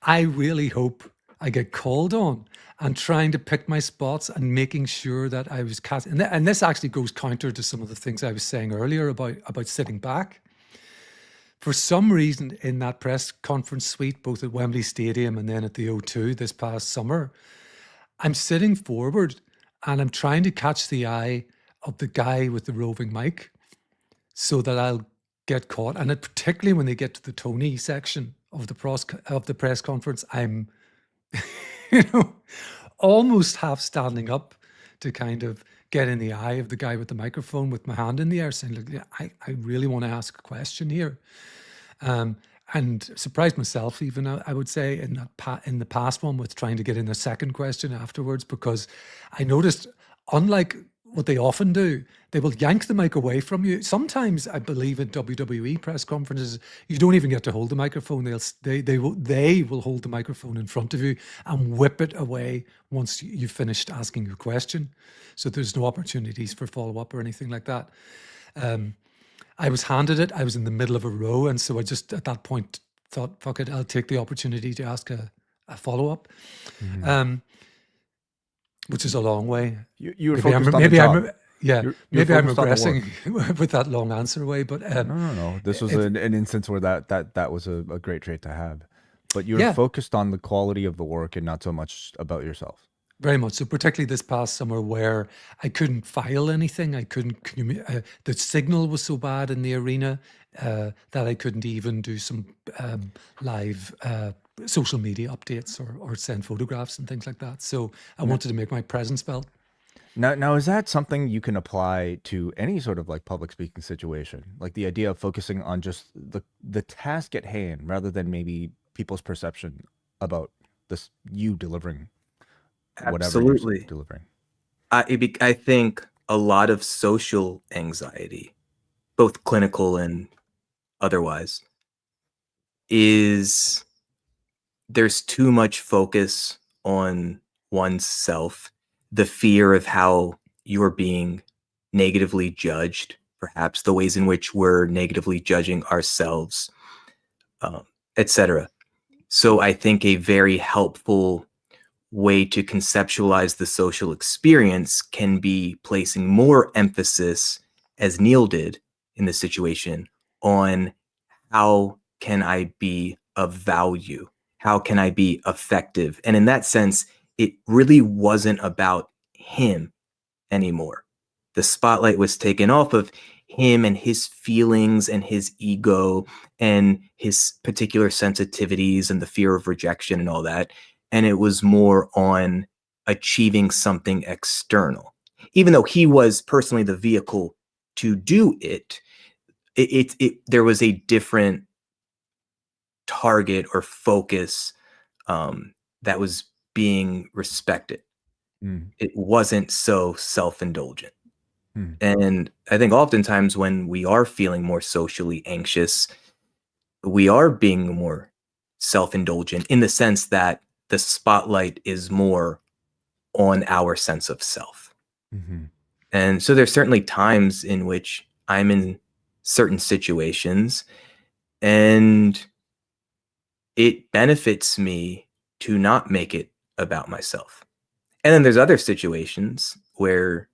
Speaker 3: I really hope I get called on, and trying to pick my spots and making sure that I was cast. And this actually goes counter to some of the things I was saying earlier about sitting back. For some reason, in that press conference suite, both at Wembley Stadium and then at the O2 this past summer, I'm sitting forward and I'm trying to catch the eye of the guy with the roving mic so that I'll get caught. And particularly when they get to the Tony section of the press conference, I'm almost half standing up to kind of get in the eye of the guy with the microphone with my hand in the air, saying, look, I really want to ask a question here. And surprised myself, even I would say, in the past one with trying to get in a second question afterwards, because I noticed, unlike what they often do, they will yank the mic away from you. Sometimes, I believe, in WWE press conferences, you don't even get to hold the microphone. They will hold the microphone in front of you and whip it away once you've finished asking your question. So there's no opportunities for follow-up or anything like that. I was handed it. I was in the middle of a row, and so I just at that point thought, fuck it, I'll take the opportunity to ask a follow-up. Which is a long way.
Speaker 1: You were focused on the job.
Speaker 3: Maybe I'm regressing with that long answer way, but
Speaker 1: no. This was an instance where that was a great trait to have. But you were focused on the quality of the work and not so much about yourself.
Speaker 3: Very much so, particularly this past summer where I couldn't file anything. I couldn't the signal was so bad in the arena that I couldn't even do some live social media updates or send photographs and things like that. So I wanted to make my presence felt.
Speaker 1: Now, is that something you can apply to any sort of like public speaking situation? Like the idea of focusing on just the task at hand rather than maybe people's perception about you delivering whatever you're delivering?
Speaker 2: I think a lot of social anxiety, both clinical and otherwise, is there's too much focus on oneself, the fear of how you're being negatively judged, perhaps the ways in which we're negatively judging ourselves, etc. So I think a very helpful way to conceptualize the social experience can be placing more emphasis, as Neal did in this situation, on how can I be of value? How can I be effective? And in that sense, it really wasn't about him anymore. The spotlight was taken off of him and his feelings and his ego and his particular sensitivities and the fear of rejection and all that. And it was more on achieving something external. Even though he was personally the vehicle to do it, there was a different target or focus that was being respected. It wasn't so self-indulgent. And I think oftentimes when we are feeling more socially anxious, we are being more self-indulgent in the sense that the spotlight is more on our sense of self. And so there's certainly times in which I'm in certain situations and it benefits me to not make it about myself. And then there's other situations where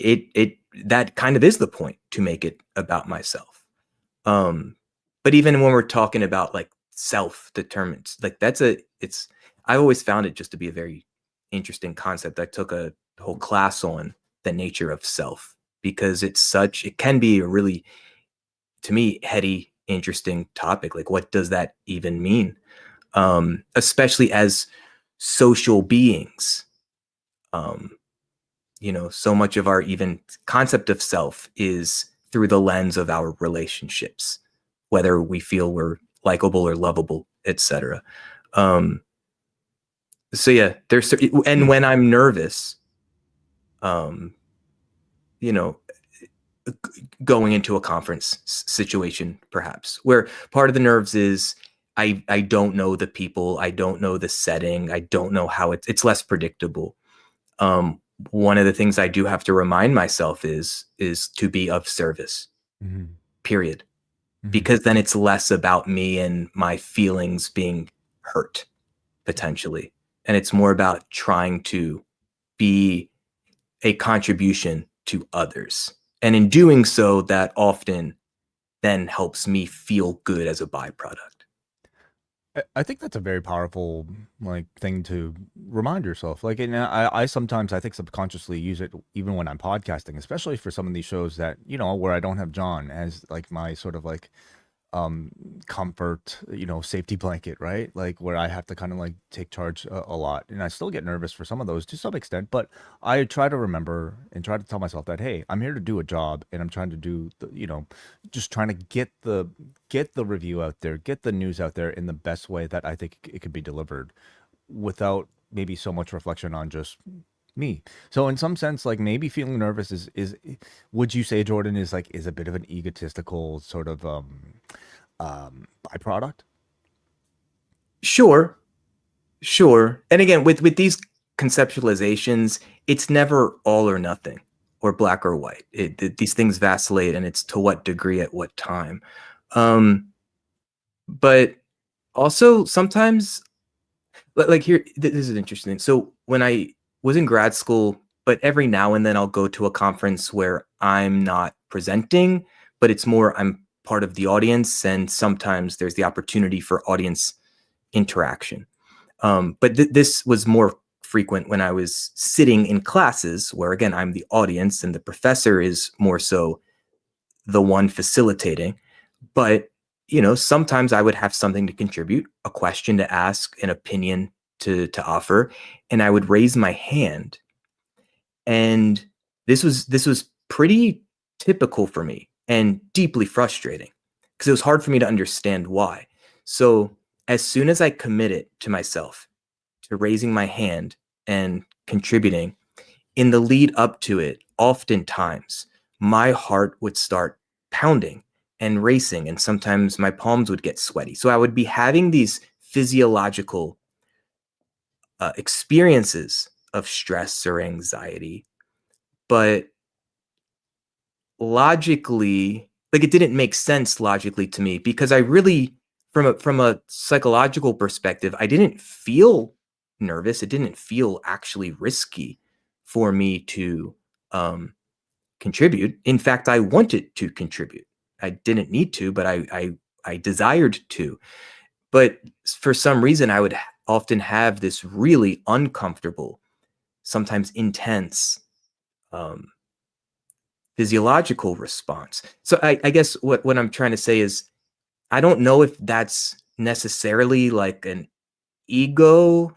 Speaker 2: that kind of is the point, to make it about myself. But even when we're talking about like self-determined, like I always found it just to be a very interesting concept. I took a whole class on the nature of self because it can be a really, to me, heady, interesting topic. Like, what does that even mean? Especially as social beings. So much of our even concept of self is through the lens of our relationships, whether we feel we're likable or lovable, etc. So yeah, and when I'm nervous, going into a conference situation, perhaps, where part of the nerves is I don't know the people, I don't know the setting, I don't know how it's less predictable. One of the things I do have to remind myself is to be of service, period. Because then it's less about me and my feelings being hurt, potentially. And it's more about trying to be a contribution to others. And in doing so, that often then helps me feel good as a byproduct.
Speaker 1: I think that's a very powerful thing to remind yourself. I sometimes, I think, subconsciously use it even when I'm podcasting, especially for some of these shows that, where I don't have John as my sort of comfort, safety blanket, right? Where I have to kind of take charge a lot. And I still get nervous for some of those to some extent, but I try to remember and try to tell myself that, hey, I'm here to do a job and I'm trying to do just trying to get the review out there, get the news out there in the best way that I think it could be delivered without maybe so much reflection on just me. So in some sense, maybe feeling nervous is would you say, Jordan, is a bit of an egotistical sort of byproduct?
Speaker 2: Sure. And again, with these conceptualizations, it's never all or nothing or black or white. These things vacillate, and it's to what degree at what time. But also sometimes, here, this is interesting. So when I was in grad school, but every now and then I'll go to a conference where I'm not presenting, but it's more I'm part of the audience, and sometimes there's the opportunity for audience interaction. But this was more frequent when I was sitting in classes where, again, I'm the audience and the professor is more so the one facilitating. But, sometimes I would have something to contribute, a question to ask, an opinion to offer, and I would raise my hand. And this was pretty typical for me and deeply frustrating because it was hard for me to understand why. So as soon as I committed to myself to raising my hand and contributing, in the lead up to it, oftentimes my heart would start pounding and racing, and sometimes my palms would get sweaty. So I would be having these physiological experiences of stress or anxiety, but logically, like, it didn't make sense logically to me, because I really, from a psychological perspective, I didn't feel nervous. It didn't feel actually risky for me to contribute. In fact, I wanted to contribute. I didn't need to, but I desired to. But for some reason, I would often have this really uncomfortable, sometimes intense physiological response. So I guess what I'm trying to say is, I don't know if that's necessarily like an ego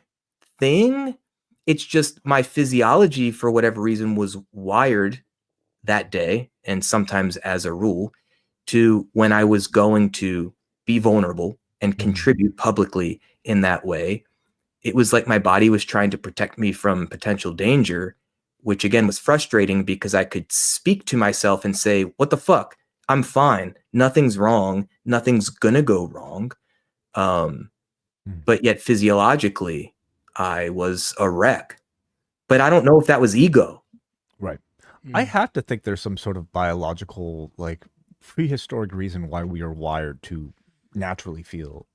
Speaker 2: thing. It's just my physiology, for whatever reason, was wired that day, and sometimes as a rule, to, when I was going to be vulnerable and contribute publicly in that way, it was like my body was trying to protect me from potential danger, which again was frustrating, because I could speak to myself and say, what the fuck? I'm fine. Nothing's wrong. Nothing's gonna go wrong. But yet physiologically, I was a wreck. But I don't know if that was ego.
Speaker 1: Right. I have to think there's some sort of biological, like, prehistoric reason why we are wired to naturally feel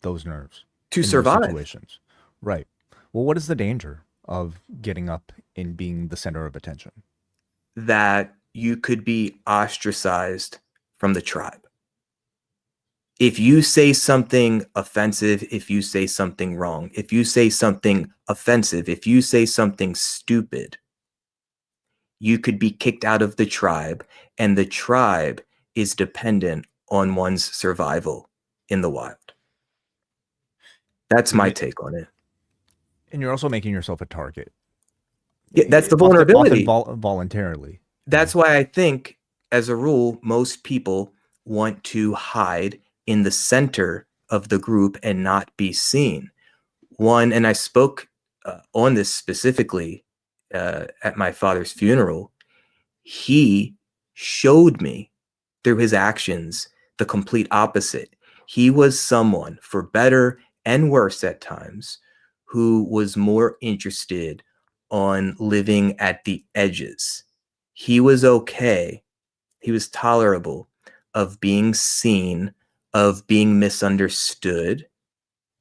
Speaker 1: those nerves
Speaker 2: To
Speaker 1: in those
Speaker 2: survive.
Speaker 1: situations. Right. Well, what is the danger of getting up and being the center of attention?
Speaker 2: That you could be ostracized from the tribe. If you say something offensive, if you say something wrong, if you say something offensive, if you say something stupid, you could be kicked out of the tribe, and the tribe is dependent on one's survival in the wild. That's my take on it.
Speaker 1: And you're also making yourself a target.
Speaker 2: Yeah, that's the vulnerability.
Speaker 1: Often voluntarily.
Speaker 2: That's why I think, as a rule, most people want to hide in the center of the group and not be seen. One, and I spoke on this specifically at my father's funeral, he showed me through his actions the complete opposite. He was someone, for better and worse at times, who was more interested on living at the edges. He was okay. He was tolerable of being seen, of being misunderstood,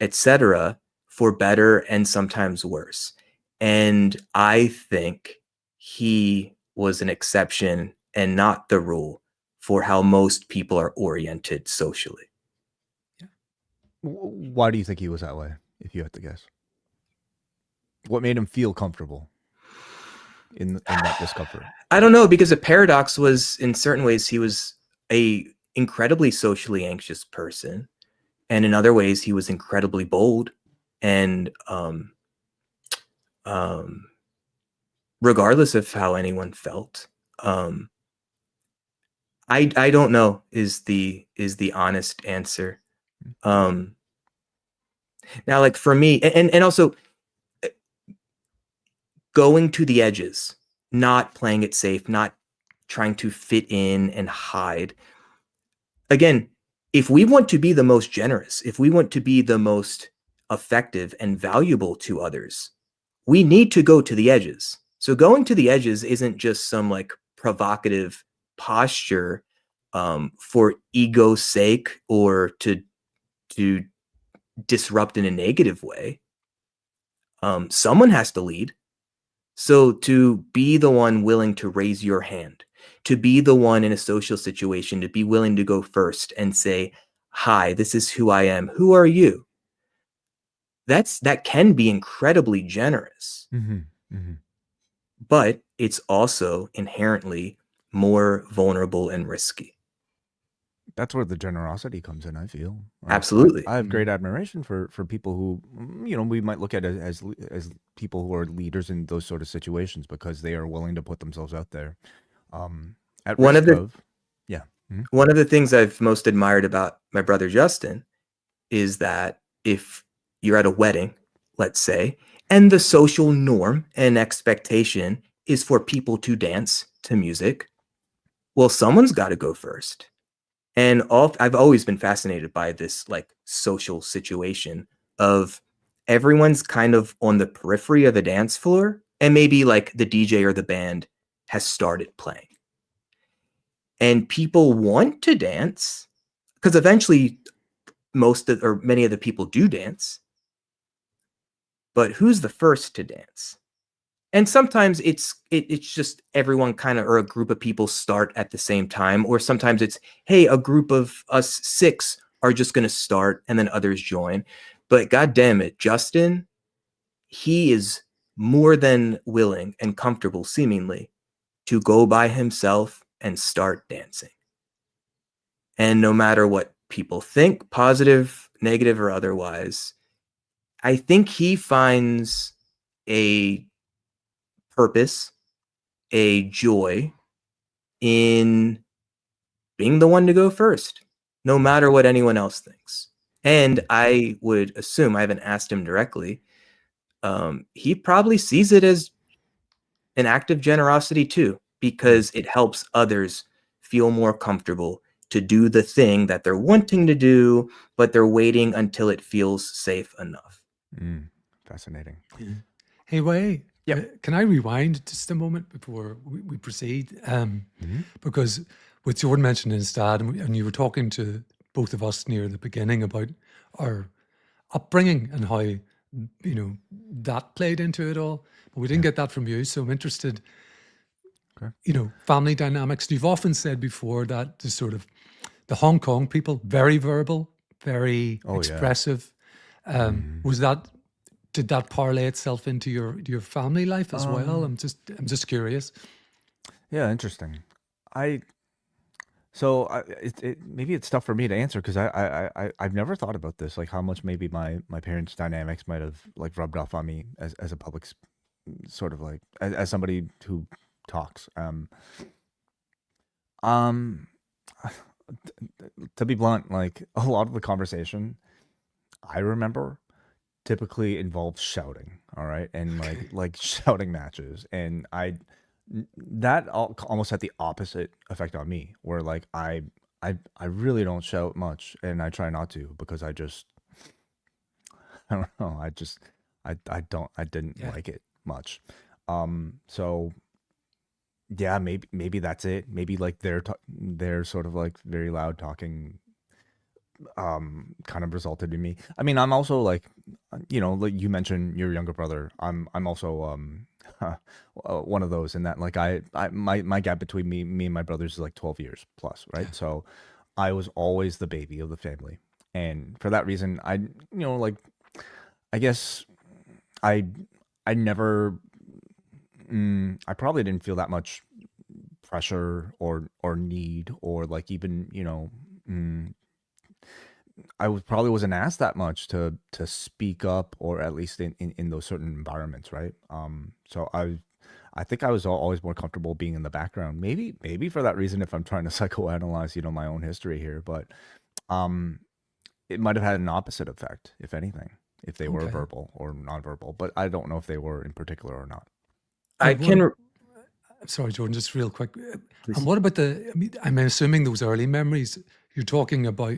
Speaker 2: etc., for better and sometimes worse. And I think he was an exception and not the rule for how most people are oriented socially.
Speaker 1: Why do you think he was that way, if you had to guess? What made him feel comfortable in that discomfort?
Speaker 2: I don't know, because the paradox was, in certain ways, he was a incredibly socially anxious person, and in other ways he was incredibly bold, and regardless of how anyone felt, I don't know is the honest answer. Now, like, for me, and also going to the edges, not playing it safe, not trying to fit in and hide. Again, if we want to be the most generous, if we want to be the most effective and valuable to others, we need to go to the edges. So going to the edges isn't just some like provocative posture for ego's sake, or to disrupt in a negative way. Someone has to lead. So to be the one willing to raise your hand, to be the one in a social situation, to be willing to go first and say, hi, this is who I am. Who are you? That can be incredibly generous. But it's also inherently more vulnerable and risky.
Speaker 1: That's where the generosity comes in, I feel.
Speaker 2: Absolutely.
Speaker 1: I have great admiration for people who, we might look at it as people who are leaders in those sort of situations, because they are willing to put themselves out there. At
Speaker 2: One
Speaker 1: risk
Speaker 2: of
Speaker 1: the
Speaker 2: One of the things I've most admired about my brother Justin is that if you're at a wedding, let's say, and the social norm and expectation is for people to dance to music, well, someone's got to go first. And I've always been fascinated by this like social situation of everyone's kind of on the periphery of the dance floor, and maybe like the DJ or the band has started playing. And people want to dance because eventually many of the people do dance. But who's the first to dance? And sometimes it's just everyone kind of, or a group of people start at the same time, or sometimes it's, hey, a group of us 6 are just going to start and then others join. But God damn it, Justin, he is more than willing and comfortable seemingly to go by himself and start dancing. And no matter what people think, positive, negative, or otherwise, I think he finds a purpose, a joy in being the one to go first, no matter what anyone else thinks. And I would assume, I haven't asked him directly, he probably sees it as an act of generosity too, because it helps others feel more comfortable to do the thing that they're wanting to do, but they're waiting until it feels safe enough.
Speaker 1: Fascinating.
Speaker 3: Hey, Wai,
Speaker 1: Yep.
Speaker 3: can I rewind just a moment before we proceed? Because with Jordan mentioning his dad, and you were talking to both of us near the beginning about our upbringing and how, that played into it all. But we didn't get that from you. So I'm interested,
Speaker 1: Okay.
Speaker 3: family dynamics. You've often said before that the sort of the Hong Kong people, very verbal, very
Speaker 1: Oh, yeah.
Speaker 3: expressive. Did that parlay itself into your family life as well? I'm just curious.
Speaker 1: Yeah, interesting. Maybe it's tough for me to answer because I've never thought about this, like how much maybe my parents' dynamics might have like rubbed off on me as a public sort of like as somebody who talks. Um, to be blunt, like a lot of the conversation I remember typically involves shouting, all right, and like shouting matches, and that almost had the opposite effect on me, where like I really don't shout much, and I try not to because I just I don't know, I didn't
Speaker 3: Yeah.
Speaker 1: like it much. So yeah, maybe that's it. Maybe like they're sort of like very loud talking kind of resulted in me. I mean, I'm also like, like you mentioned your younger brother. I'm also one of those in that like my gap between me and my brothers is like 12 years plus, right?
Speaker 3: Yeah.
Speaker 1: So I was always the baby of the family. And for that reason, like I guess I I never I probably didn't feel that much pressure or need or like even, probably wasn't asked that much to speak up, or at least in those certain environments, right? So I think I was always more comfortable being in the background. Maybe for that reason, if I'm trying to psychoanalyze, my own history here, but um, it might have had an opposite effect, if anything, if they were
Speaker 3: Okay.
Speaker 1: verbal or nonverbal. But I don't know if they were in particular or not.
Speaker 2: I
Speaker 3: And
Speaker 2: can,
Speaker 3: sorry, Jordan, just real quick.
Speaker 2: please.
Speaker 3: And what about I'm assuming those early memories, you're talking about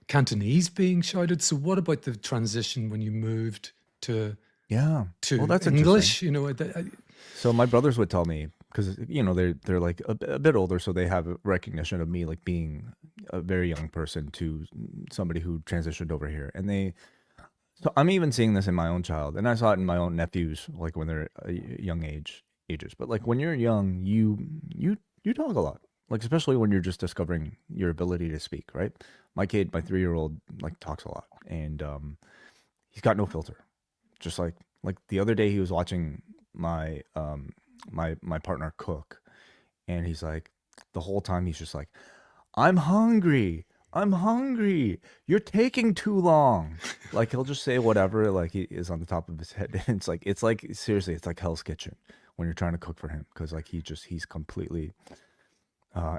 Speaker 3: Cantonese being shouted. So what about the transition when you moved to
Speaker 1: Yeah. Well, that's
Speaker 3: English?
Speaker 1: interesting. So my brothers would tell me because they're like a bit older, so they have a recognition of me like being a very young person to somebody who transitioned over here, and so I'm even seeing this in my own child, and I saw it in my own nephews, like when they're young ages. But like when you're young, you talk a lot, like especially when you're just discovering your ability to speak, right? My kid, my 3-year-old, like talks a lot, and he's got no filter. Just like the other day, he was watching my partner cook, and he's like, the whole time he's just like, I'm hungry. I'm hungry. You're taking too long. Like he'll just say whatever like he is on the top of his head. And it's like seriously, it's like Hell's Kitchen when you're trying to cook for him, because like he's completely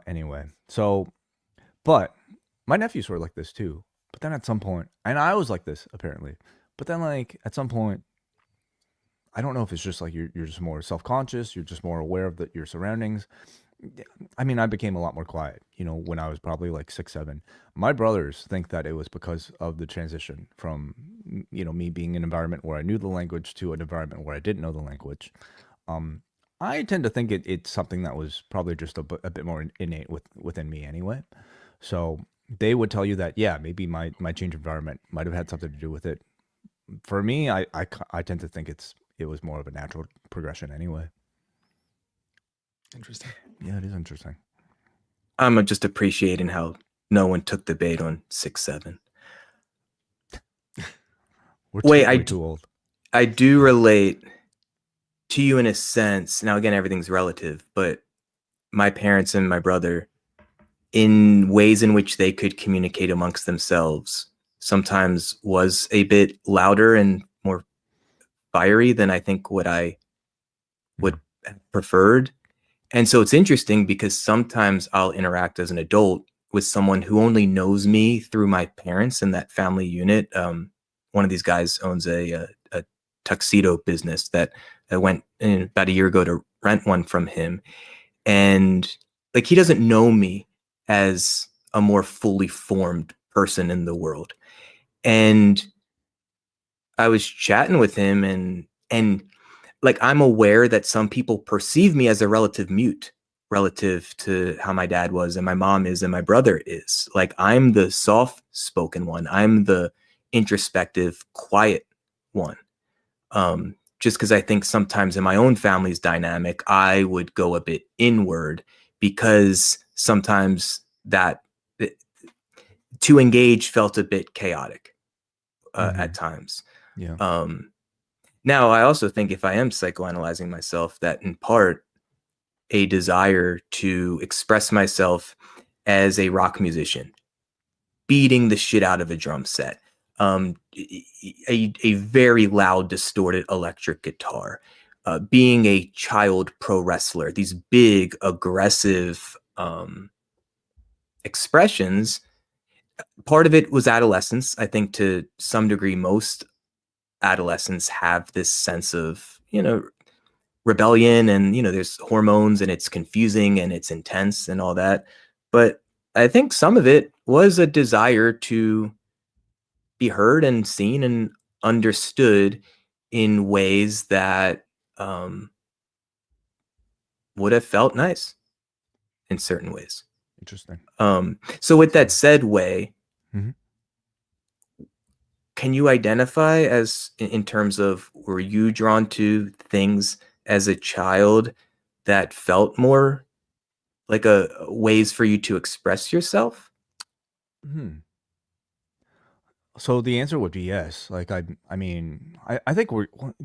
Speaker 1: anyway. So but my nephews were like this too. But then at some point, and I was like this apparently, but then like at some point, I don't know if it's just like you're just more self-conscious, you're just more aware of your surroundings. I mean, I became a lot more quiet, when I was probably like 6, 7. My brothers think that it was because of the transition from, me being in an environment where I knew the language to an environment where I didn't know the language. Um, I tend to think it's something that was probably just a bit more innate within me anyway. So they would tell you that, yeah, maybe my change environment might have had something to do with it. For me, I tend to think it was more of a natural progression anyway.
Speaker 3: Interesting.
Speaker 1: Yeah, it is interesting.
Speaker 2: I'm just appreciating how no one took the bait on 6, 7.
Speaker 1: We're too old.
Speaker 2: I do relate to you in a sense. Now, again, everything's relative, but my parents and my brother, in ways in which they could communicate amongst themselves, sometimes was a bit louder and more fiery than I think what I would have preferred. And so it's interesting because sometimes I'll interact as an adult with someone who only knows me through my parents in that family unit. One of these guys owns a tuxedo business that I went in about a year ago to rent one from him. And like, he doesn't know me as a more fully formed person in the world. And I was chatting with him and like, I'm aware that some people perceive me as a relative mute relative to how my dad was and my mom is and my brother is. Like, I'm the soft spoken one. I'm the introspective, quiet one. Just because I think sometimes in my own family's dynamic, I would go a bit inward because sometimes that to engage felt a bit chaotic at times.
Speaker 1: Yeah.
Speaker 2: Now, I also think if I am psychoanalyzing myself, that in part a desire to express myself as a rock musician, beating the shit out of a drum set, a very loud, distorted electric guitar, being a child pro wrestler, these big, aggressive expressions. Part of it was adolescence. I think to some degree, most adolescents have this sense of, rebellion and, there's hormones and it's confusing and it's intense and all that. But I think some of it was a desire to be heard and seen and understood in ways that would have felt nice in certain ways.
Speaker 1: Interesting.
Speaker 2: So with that said, Wai,
Speaker 1: Mm-hmm.
Speaker 2: can you identify as in terms of, were you drawn to things as a child that felt more like a ways for you to express yourself?
Speaker 1: So the answer would be yes. Like I think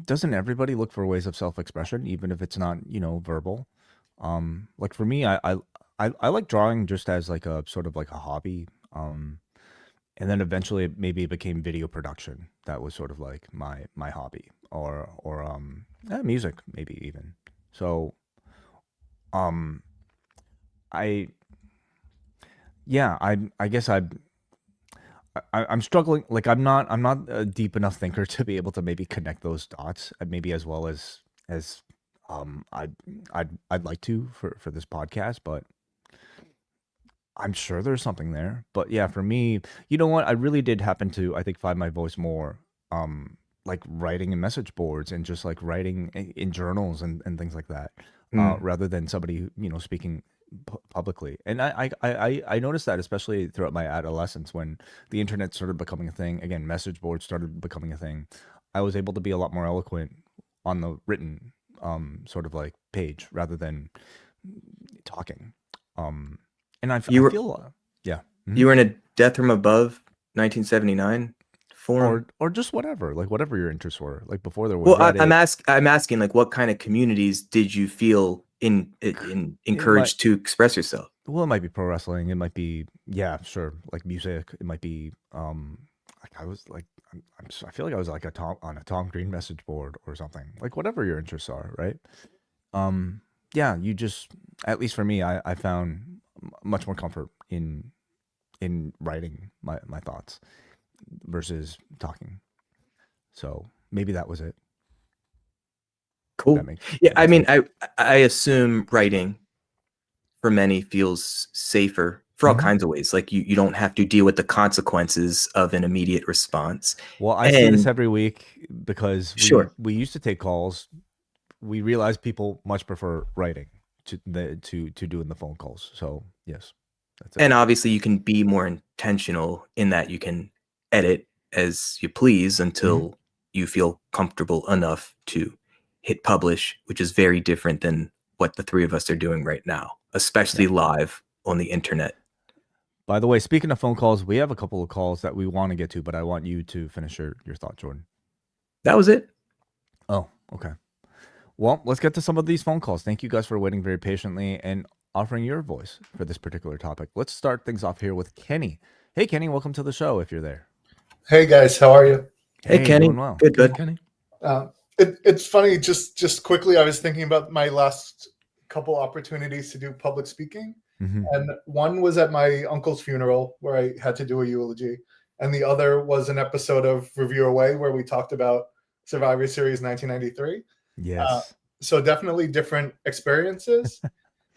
Speaker 1: doesn't everybody look for ways of self-expression, even if it's not, verbal? Like for me, I like drawing just as like a sort of like a hobby. And then eventually maybe it became video production. That was sort of like my hobby, or music maybe even. So um I yeah, I guess I'm struggling. Like I'm not a deep enough thinker to be able to maybe connect those dots, maybe as well as I'd like to for this podcast, but I'm sure there's something there. But yeah, for me, you know what? I really did happen to, I think, find my voice more like writing in message boards and just like writing in journals and things like that, rather than somebody speaking publicly. And I noticed that especially throughout my adolescence when the internet started becoming a thing. Again, message boards started becoming a thing. I was able to be a lot more eloquent on the written sort of like page rather than talking. And I
Speaker 2: You were
Speaker 1: feel yeah.
Speaker 2: you were in a Death Room Above 1979 forum?
Speaker 1: Or just whatever, like whatever your interests were, like before there was
Speaker 2: Well,
Speaker 1: Reddit.
Speaker 2: I'm asking, like, what kind of communities did you feel in
Speaker 1: It might,
Speaker 2: encouraged to express yourself?
Speaker 1: well, it might be pro wrestling. It might be, yeah, sure, like music. It might be, like I was like, I feel like I was like on a Tom Green message board or something. Like whatever your interests are, right? Um, yeah, you just, at least for me, I found much more comfort in writing my thoughts versus talking. So maybe that was it.
Speaker 2: Cool.
Speaker 1: That makes
Speaker 2: Yeah, I mean,
Speaker 1: sense.
Speaker 2: I assume writing for many feels safer for all kinds of ways. Like you don't have to deal with the consequences of an immediate response.
Speaker 1: Well, I see this
Speaker 2: And
Speaker 1: every week because
Speaker 2: sure.
Speaker 1: we used to take calls. We realized people much prefer writing to doing the phone calls. So yes, that's it.
Speaker 2: And obviously you can be more intentional in that you can edit as you please until you feel comfortable enough to hit publish, which is very different than what the three of us are doing right now, especially live on the internet.
Speaker 1: By the way, speaking of phone calls, we have a couple of calls that we want to get to, but I want you to finish your thought, Jordan.
Speaker 2: That was it.
Speaker 1: Oh, okay. Well, let's get to some of these phone calls. Thank you guys for waiting very patiently and offering your voice for this particular topic. Let's start things off here with Kenny. Hey, Kenny, welcome to the show if you're there.
Speaker 4: Hey, guys, how are you?
Speaker 2: Hey, Kenny.
Speaker 1: Doing well.
Speaker 2: Good.
Speaker 3: Kenny.
Speaker 4: It's funny, just quickly, I was thinking about my last couple opportunities to do public speaking. And one was at my uncle's funeral where I had to do a eulogy. And the other was an episode of Review Away where we talked about Survivor Series 1993.
Speaker 1: Yes.
Speaker 4: So definitely different experiences,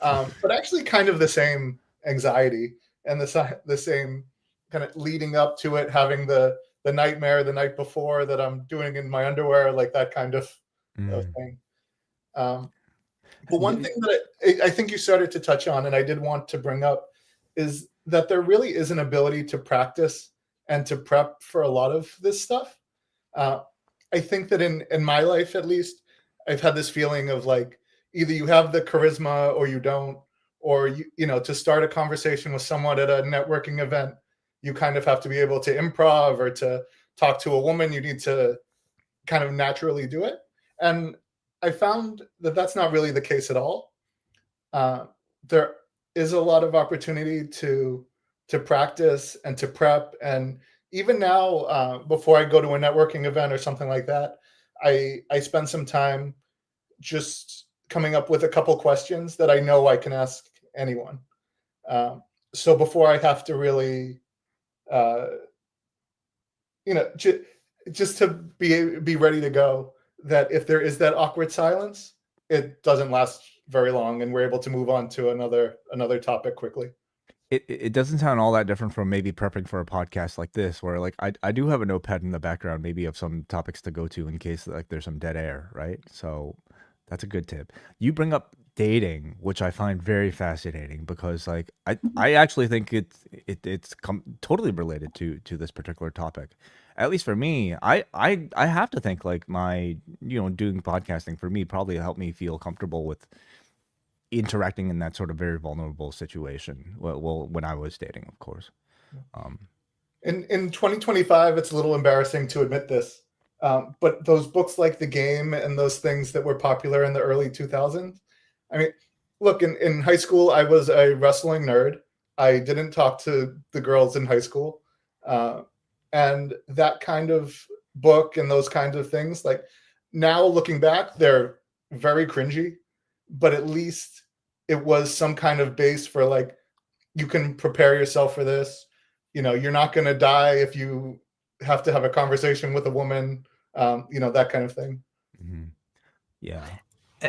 Speaker 4: but actually kind of the same anxiety and the same kind of leading up to it, having the nightmare the night before that I'm doing in my underwear, like that kind of thing. But one thing that I think you started to touch on, and I did want to bring up, is that there really is an ability to practice and to prep for a lot of this stuff. I think that in my life, at least, I've had this feeling of like either you have the charisma or you don't, or you know, to start a conversation with someone at a networking event, you kind of have to be able to improv, or to talk to a woman, you need to kind of naturally do it. And I found that that's not really the case at all. There is a lot of opportunity to practice and to prep. And even now, before I go to a networking event or something like that, I spend some time just coming up with a couple questions that I know I can ask anyone. So before I have to really, just to be ready to go, that if there is that awkward silence, it doesn't last very long, and we're able to move on to another topic quickly.
Speaker 1: It doesn't sound all that different from maybe prepping for a podcast like this, where like I do have a notepad in the background, maybe of some topics to go to in case like there's some dead air, right? So that's a good tip. You bring up dating, which I find very fascinating because like I actually think it's totally related to this particular topic. At least for me, I have to think like my doing podcasting for me probably helped me feel comfortable with interacting in that sort of very vulnerable situation. Well, when I was dating, of course.
Speaker 4: In 2025, it's a little embarrassing to admit this, but those books like The Game and those things that were popular in the early 2000s. I mean, look, in high school, I was a wrestling nerd. I didn't talk to the girls in high school. And that kind of book and those kinds of things, like now looking back, they're very cringy, but at least it was some kind of base for like, you can prepare yourself for this. You're not going to die if you have to have a conversation with a woman, that kind of thing.
Speaker 1: Yeah.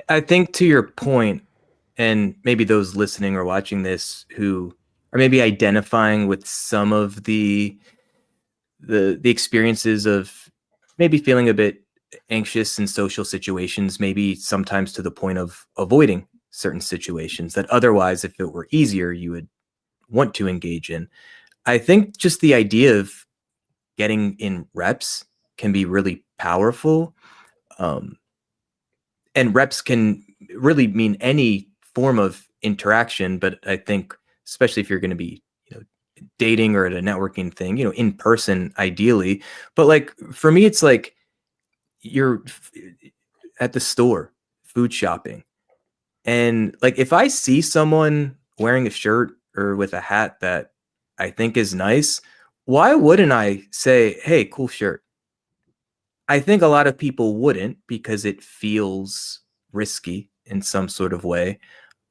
Speaker 2: I think to your point, and maybe those listening or watching this who are maybe identifying with some of the experiences of maybe feeling a bit anxious in social situations, maybe sometimes to the point of avoiding certain situations that otherwise, if it were easier, you would want to engage in. I think just the idea of getting in reps can be really powerful. And reps can really mean any form of interaction, but I think especially if you're going to be dating or at a networking thing, in person ideally. But like for me, it's like you're at the store, food shopping. And like if I see someone wearing a shirt or with a hat that I think is nice, why wouldn't I say, hey, cool shirt? I think a lot of people wouldn't because it feels risky in some sort of way.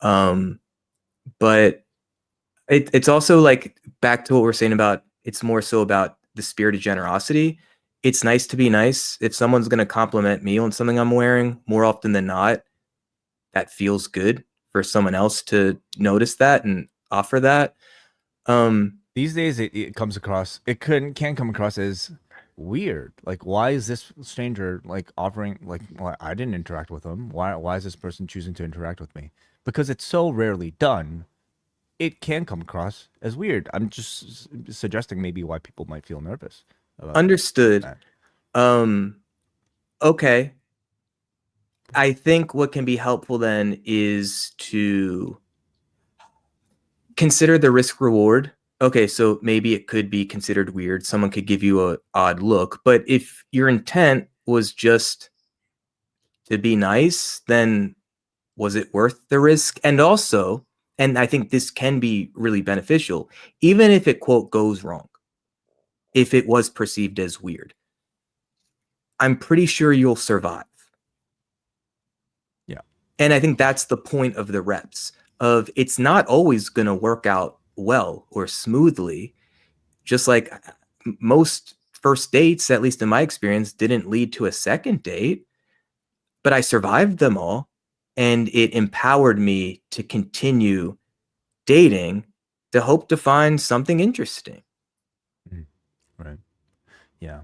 Speaker 2: But it's also like back to what we're saying about it's more so about the spirit of generosity. It's nice to be nice. If someone's going to compliment me on something I'm wearing, more often than not, that feels good for someone else to notice that and offer that.
Speaker 1: These days it comes across, it can come across as weird. Like, why is this stranger like offering, like, well, I didn't interact with them. Why is this person choosing to interact with me? Because it's so rarely done, it can come across as weird. I'm just suggesting maybe why people might feel nervous about
Speaker 2: Understood.
Speaker 1: that.
Speaker 2: Okay. I think what can be helpful then is to consider the risk reward. Okay, so maybe it could be considered weird. Someone could give you an odd look, but if your intent was just to be nice, then was it worth the risk? And also, and I think this can be really beneficial, even if it, quote, goes wrong, if it was perceived as weird, I'm pretty sure you'll survive.
Speaker 1: Yeah.
Speaker 2: And I think that's the point of the reps, of it's not always going to work out well or smoothly. Just like most first dates, at least in my experience, didn't lead to a second date, but I survived them all, and it empowered me to continue dating to hope to find something interesting.
Speaker 1: Right. Yeah.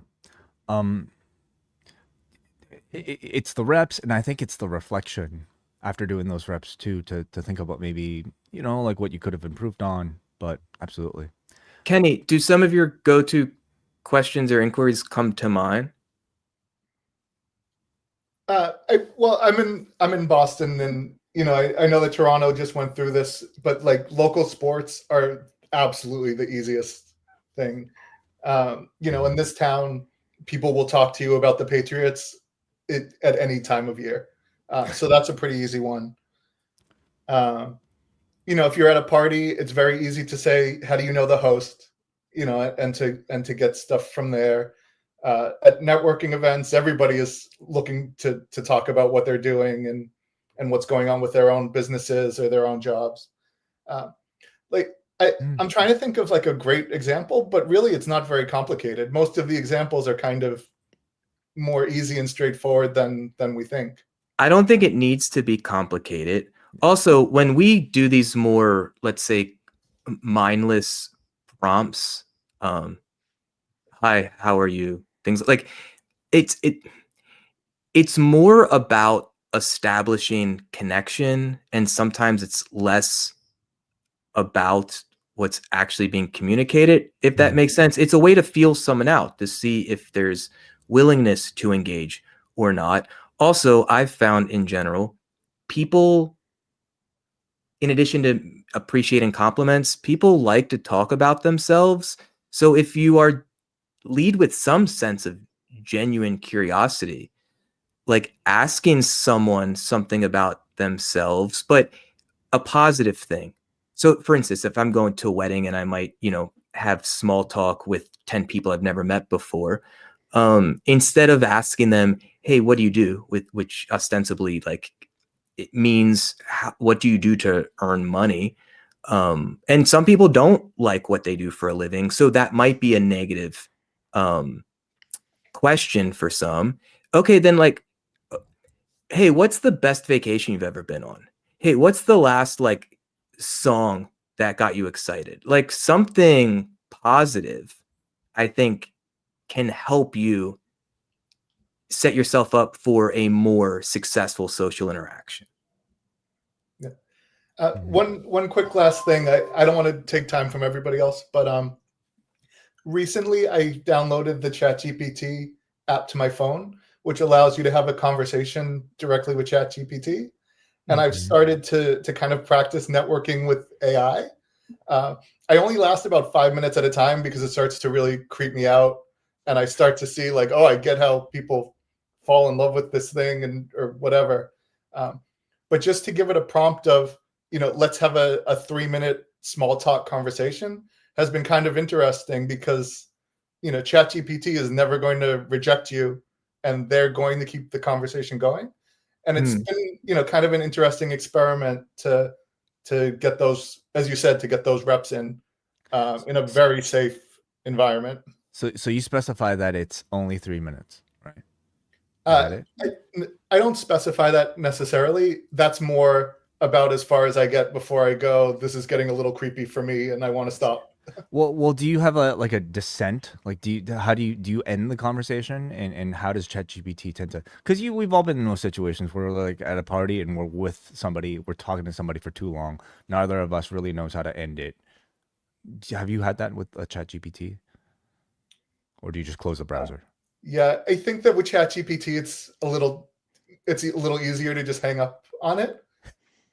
Speaker 1: It's the reps, and I think it's the reflection after doing those reps too, to think about maybe, like what you could have improved on. But absolutely.
Speaker 2: Kenny, do some of your go-to questions or inquiries come to mind?
Speaker 4: I'm in Boston, and I know that Toronto just went through this, but like local sports are absolutely the easiest thing. In this town, people will talk to you about the Patriots at any time of year, so that's a pretty easy one. If you're at a party, it's very easy to say, "How do you know the host?" And to get stuff from there. At networking events, everybody is looking to talk about what they're doing and what's going on with their own businesses or their own jobs. I'm trying to think of like a great example, but really it's not very complicated. Most of the examples are kind of more easy and straightforward than we think.
Speaker 2: I don't think it needs to be complicated. Also, when we do these more, let's say, mindless prompts, hi, how are you? Things like it's more about establishing connection, and sometimes it's less about what's actually being communicated, if that makes sense. It's a way to feel someone out, to see if there's willingness to engage or not. Also, I've found in general, people, in addition to appreciating compliments, people like to talk about themselves. So if you lead with some sense of genuine curiosity, like asking someone something about themselves, but a positive thing. So for instance, if I'm going to a wedding and I might, have small talk with 10 people I've never met before, instead of asking them, hey, what do you do, which ostensibly like it means, what do you do to earn money? And some people don't like what they do for a living. So that might be a negative question for some. Okay, then like, hey, what's the best vacation you've ever been on? Hey, what's the last like song that got you excited? Like something positive, I think, can help you set yourself up for a more successful social interaction.
Speaker 4: Yeah. One quick last thing. I don't want to take time from everybody else, but recently I downloaded the ChatGPT app to my phone, which allows you to have a conversation directly with ChatGPT. And I've started to kind of practice networking with AI. I only last about 5 minutes at a time because it starts to really creep me out. And I start to see like, oh, I get how people fall in love with this thing or whatever. But just to give it a prompt of, let's have a 3-minute small talk conversation has been kind of interesting because, ChatGPT is never going to reject you and they're going to keep the conversation going. And it's been, kind of an interesting experiment to get those, as you said, to get those reps in a very safe environment.
Speaker 1: So you specify that it's only 3 minutes, right? Is that it?
Speaker 4: I don't specify that necessarily. That's more about as far as I get before I go. This is getting a little creepy for me, and I want to stop.
Speaker 1: Well, do you have a dissent? Like, how do you end the conversation, and how does ChatGPT tend to? Because we've all been in those situations where we're like at a party and we're with somebody, we're talking to somebody for too long. Neither of us really knows how to end it. Have you had that with a ChatGPT, or do you just close the browser?
Speaker 4: Yeah, I think that with ChatGPT, it's a little easier to just hang up on it.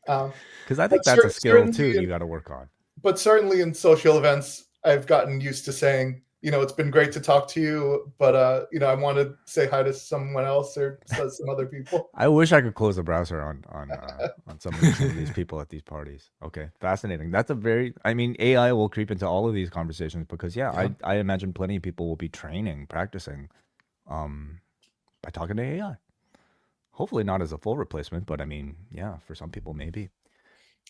Speaker 1: Because I think that's a skill too you got to work on.
Speaker 4: But certainly in social events, I've gotten used to saying, it's been great to talk to you, but I want to say hi to someone else or some other people.
Speaker 1: I wish I could close the browser on some of these people at these parties. Okay, fascinating. That's AI will creep into all of these conversations because I imagine plenty of people will be practicing, by talking to AI. Hopefully not as a full replacement, but for some people maybe.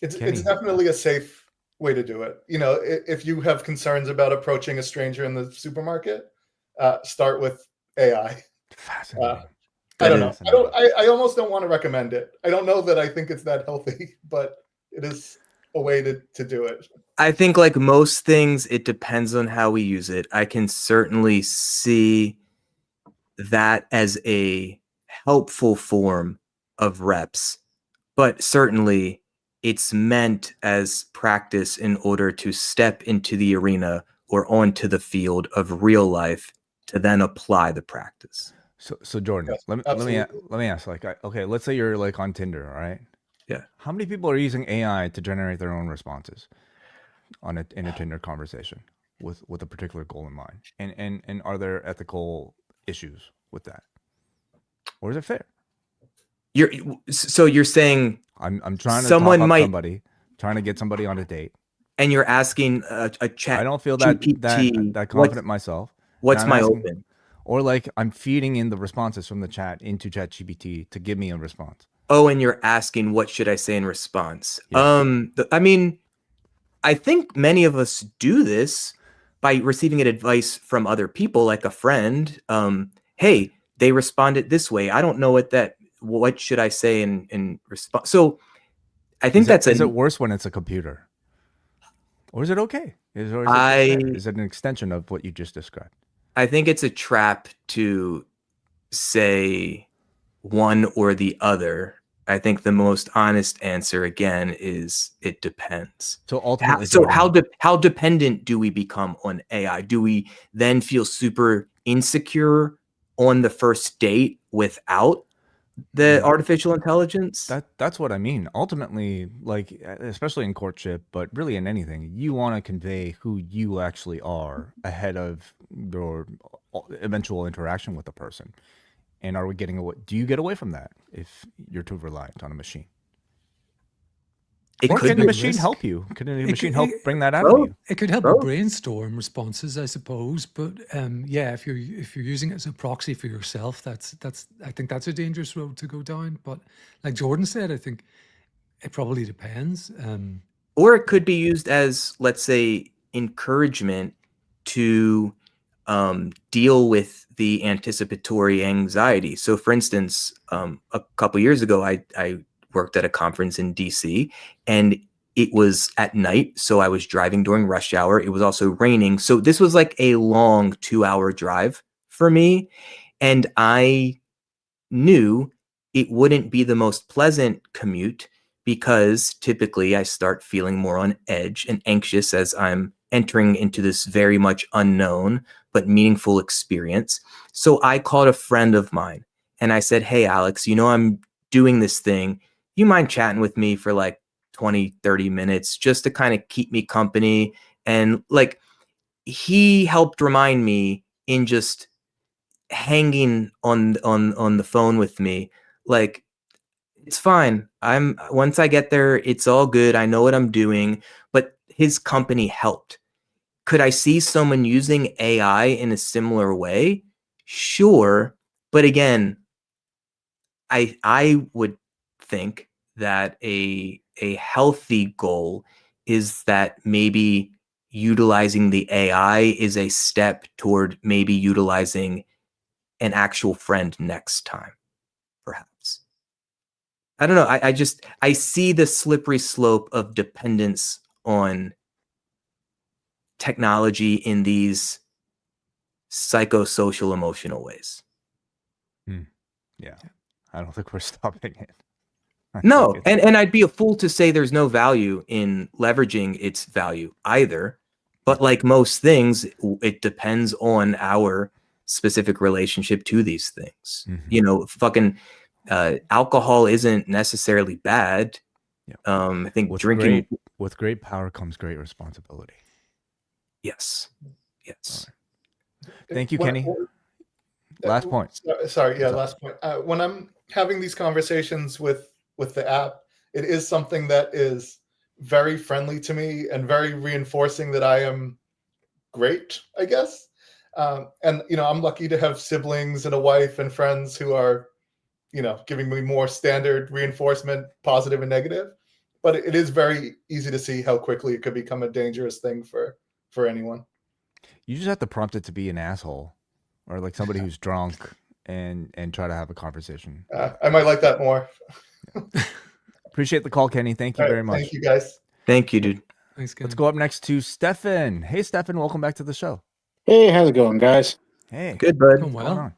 Speaker 4: It's definitely a safe way to do it. If you have concerns about approaching a stranger in the supermarket, start with AI.
Speaker 1: Fascinating.
Speaker 4: I don't know. I almost don't want to recommend it. I don't know that I think it's that healthy, but it is a way to do it.
Speaker 2: I think like most things, it depends on how we use it. I can certainly see that as a helpful form of reps, but certainly it's meant as practice in order to step into the arena or onto the field of real life to then apply the practice.
Speaker 1: So Jordan,
Speaker 4: Yes,
Speaker 1: let me ask, like, okay, let's say you're like on Tinder, all right?
Speaker 2: Yeah.
Speaker 1: How many people are using AI to generate their own responses in a Tinder conversation with a particular goal in mind? And are there ethical issues with that? Or is it fair?
Speaker 2: You're saying
Speaker 1: I'm trying to
Speaker 2: someone
Speaker 1: talk up
Speaker 2: might
Speaker 1: somebody, trying to get somebody on a date.
Speaker 2: And you're asking a chat.
Speaker 1: I don't feel that confident myself.
Speaker 2: What's my open?
Speaker 1: Or like I'm feeding in the responses from the chat into ChatGPT to give me a response.
Speaker 2: Oh, and you're asking what should I say in response?
Speaker 1: Yes.
Speaker 2: I think many of us do this by receiving advice from other people, like a friend. Hey, they responded this way. I don't know what should I say in response? So I think
Speaker 1: is it worse when it's a computer? Or is it okay? Is it an extension of what you just described?
Speaker 2: I think it's a trap to say one or the other. I think the most honest answer again is it depends.
Speaker 1: So ultimately,
Speaker 2: how dependent do we become on AI? Do we then feel super insecure on the first date without the artificial intelligence?
Speaker 1: That's what I mean. Ultimately, like especially in courtship, but really in anything, you want to convey who you actually are ahead of your eventual interaction with the person. And are we getting away? Do you get away from that if you're too reliant on a machine? Can the machine help you? Can the machine help bring that out of you?
Speaker 3: It could help you brainstorm responses, I suppose. But if you're using it as a proxy for yourself, I think that's a dangerous road to go down. But like Jordan said, I think it probably depends.
Speaker 2: Or it could be used as, let's say, encouragement to deal with the anticipatory anxiety. So, for instance, a couple years ago, I worked at a conference in DC, and it was at night. So I was driving during rush hour. It was also raining. So this was like a long 2-hour drive for me. And I knew it wouldn't be the most pleasant commute because typically I start feeling more on edge and anxious as I'm entering into this very much unknown but meaningful experience. So I called a friend of mine and I said, hey, Alex, I'm doing this thing. You mind chatting with me for like 20, 30 minutes just to kind of keep me company? And like, he helped remind me in just hanging on the phone with me, like, it's fine. Once I get there, it's all good. I know what I'm doing, but his company helped. Could I see someone using AI in a similar way? Sure. But again, I would think that a healthy goal is that maybe utilizing the AI is a step toward maybe utilizing an actual friend next time, perhaps. I don't know. I see the slippery slope of dependence on technology in these psychosocial emotional ways.
Speaker 1: Yeah. I don't think we're stopping it.
Speaker 2: No, and I'd be a fool to say there's no value in leveraging its value either. But like most things, it depends on our specific relationship to these things. You know, fucking alcohol isn't necessarily bad.
Speaker 1: Yeah.
Speaker 2: I think
Speaker 1: with great power comes great responsibility.
Speaker 2: Yes.
Speaker 1: Thank you, Kenny. Last point.
Speaker 4: Sorry, last point. When I'm having these conversations with the app, it is something that is very friendly to me and very reinforcing that I am great, I guess. And I'm lucky to have siblings and a wife and friends who are, giving me more standard reinforcement, positive and negative. But it is very easy to see how quickly it could become a dangerous thing for anyone.
Speaker 1: You just have to prompt it to be an asshole or like somebody who's drunk and try to have a conversation.
Speaker 4: I might like that more.
Speaker 1: Appreciate the call, Kenny. Thank you very much.
Speaker 4: Thank you, guys.
Speaker 2: Thank you, dude.
Speaker 3: Thanks, Kenny.
Speaker 1: Let's go up next to Stefan. Hey, Stefan. Welcome back to the show.
Speaker 5: Hey, how's it going, guys?
Speaker 1: Hey.
Speaker 2: Good, bud.
Speaker 3: Doing well.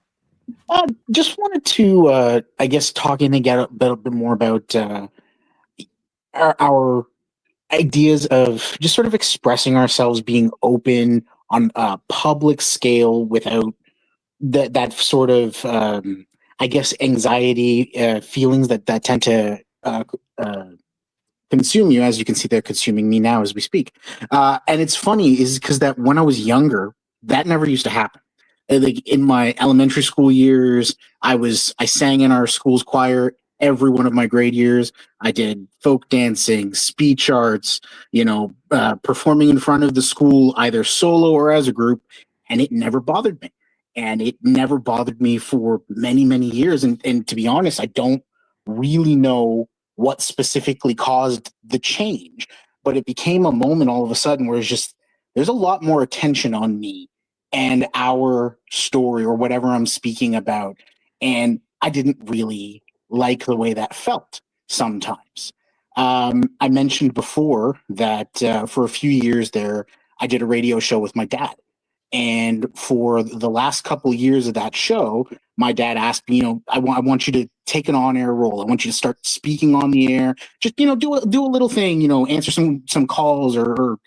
Speaker 5: Just wanted to, I guess, talk in and get a bit more about our ideas of just sort of expressing ourselves, being open on a public scale without that sort of, I guess, anxiety feelings that tend to consume you. As you can see, they're consuming me now as we speak. And it's funny is because that when I was younger, that never used to happen. Like in my elementary school years, I sang in our school's choir every one of my grade years. I did folk dancing, speech arts, performing in front of the school, either solo or as a group, and it never bothered me. And it never bothered me for many, many years. And to be honest, I don't really know what specifically caused the change, but it became a moment all of a sudden where it's just, there's a lot more attention on me and our story or whatever I'm speaking about. And I didn't really like the way that felt sometimes. I mentioned before that for a few years there, I did a radio show with my dad. And for the last couple of years of that show, my dad asked me, I want you to take an on-air role. I want you to start speaking on the air. Just, do a little thing, answer some calls or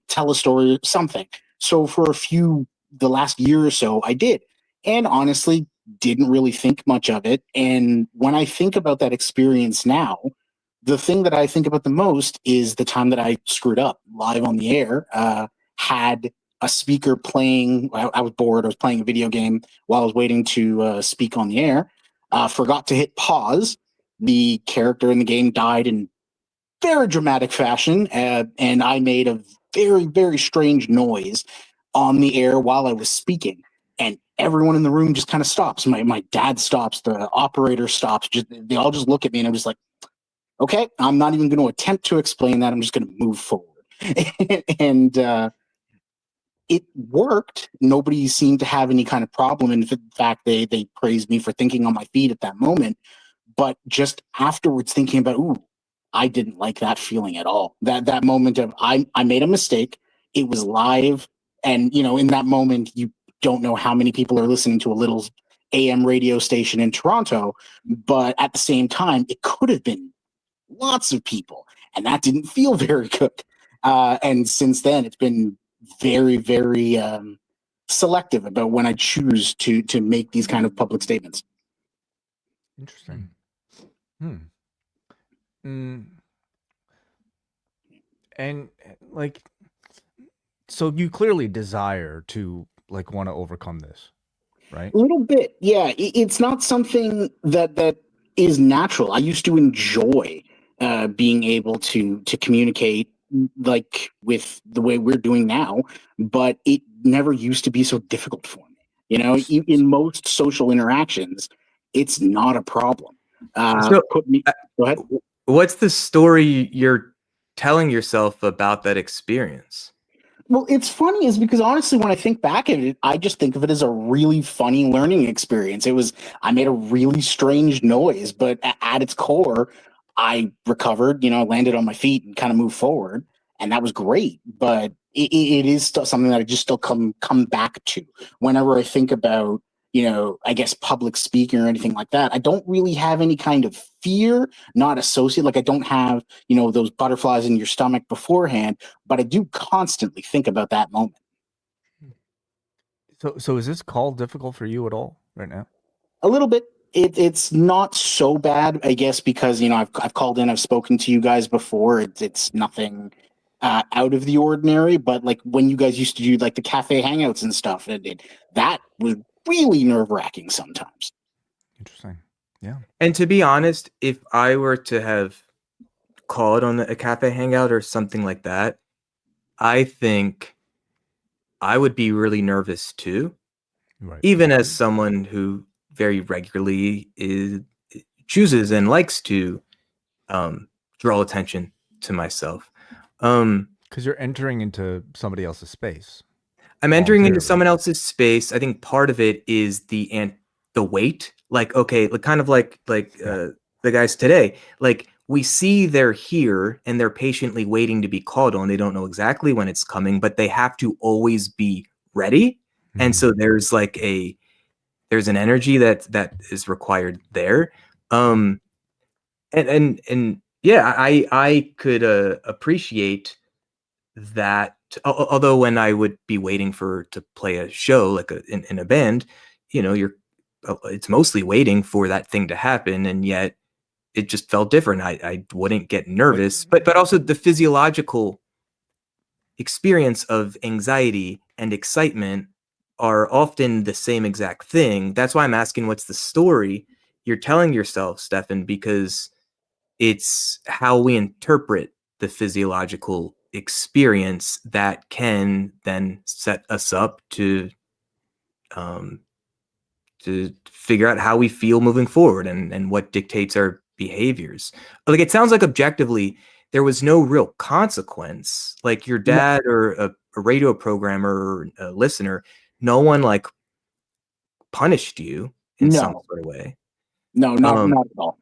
Speaker 5: tell a story, something. So for the last year or so, I did. And honestly, didn't really think much of it. And when I think about that experience now, the thing that I think about the most is the time that I screwed up live on the air, had a speaker playing. I was bored. I was playing a video game while I was waiting to speak on the air. Forgot to hit pause. The character in the game died in very dramatic fashion, and I made a very, very strange noise on the air while I was speaking. And everyone in the room just kind of stops. My dad stops. The operator stops. They all just look at me, and I'm just like, okay, I'm not even going to attempt to explain that. I'm just going to move forward. And it worked. Nobody seemed to have any kind of problem. And in fact, they praised me for thinking on my feet at that moment. But just afterwards thinking about, I didn't like that feeling at all. That moment of I made a mistake. It was live. And, in that moment, you don't know how many people are listening to a little AM radio station in Toronto. But at the same time, it could have been lots of people. And that didn't feel very good. And since then, it's been very, very selective about when I choose to make these kind of public statements.
Speaker 1: Interesting. And like, so you clearly desire to want to overcome this, right?
Speaker 5: A little bit, yeah. It's not something that is natural. I used to enjoy being able to communicate like with the way we're doing now, but it never used to be so difficult for me. In most social interactions, it's not a problem.
Speaker 2: Go
Speaker 5: ahead.
Speaker 2: What's the story you're telling yourself about that experience?
Speaker 5: Well, it's funny is because honestly, when I think back at it, I just think of it as a really funny learning experience. I made a really strange noise, but at its core, I recovered, landed on my feet and kind of moved forward. And that was great. But it is still something that I just still come back to whenever I think about, I guess public speaking or anything like that. I don't really have any kind of fear, not associated. Like I don't have, those butterflies in your stomach beforehand, but I do constantly think about that moment.
Speaker 1: So is this call difficult for you at all right now?
Speaker 5: A little bit. It's not so bad, I guess, because I've called in, I've spoken to you guys before. It's nothing out of the ordinary. But like when you guys used to do like the cafe hangouts and stuff, that was really nerve wracking sometimes.
Speaker 1: Interesting. Yeah.
Speaker 2: And to be honest, if I were to have called on a cafe hangout or something like that, I think I would be really nervous too.
Speaker 1: Right.
Speaker 2: Even as someone who very regularly chooses and likes to draw attention to myself.
Speaker 1: Because you're entering into somebody else's space.
Speaker 2: I'm entering into someone else's space. I think part of it is the weight. Like, okay, kind of like the guys today. Like we see they're here and they're patiently waiting to be called on. They don't know exactly when it's coming, but they have to always be ready. Mm-hmm. And so there's an energy that is required there. And yeah, I could appreciate that. Although when I would be waiting to play a show like in a band, it's mostly waiting for that thing to happen, and yet it just felt different. I wouldn't get nervous, but also the physiological experience of anxiety and excitement are often the same exact thing. That's why I'm asking, what's the story you're telling yourself, Stefan? Because it's how we interpret the physiological experience that can then set us up to figure out how we feel moving forward and what dictates our behaviors. Like it sounds like objectively there was no real consequence. Like your dad or a radio programmer or a listener, no one like punished you in some sort of way.
Speaker 5: No, not at all.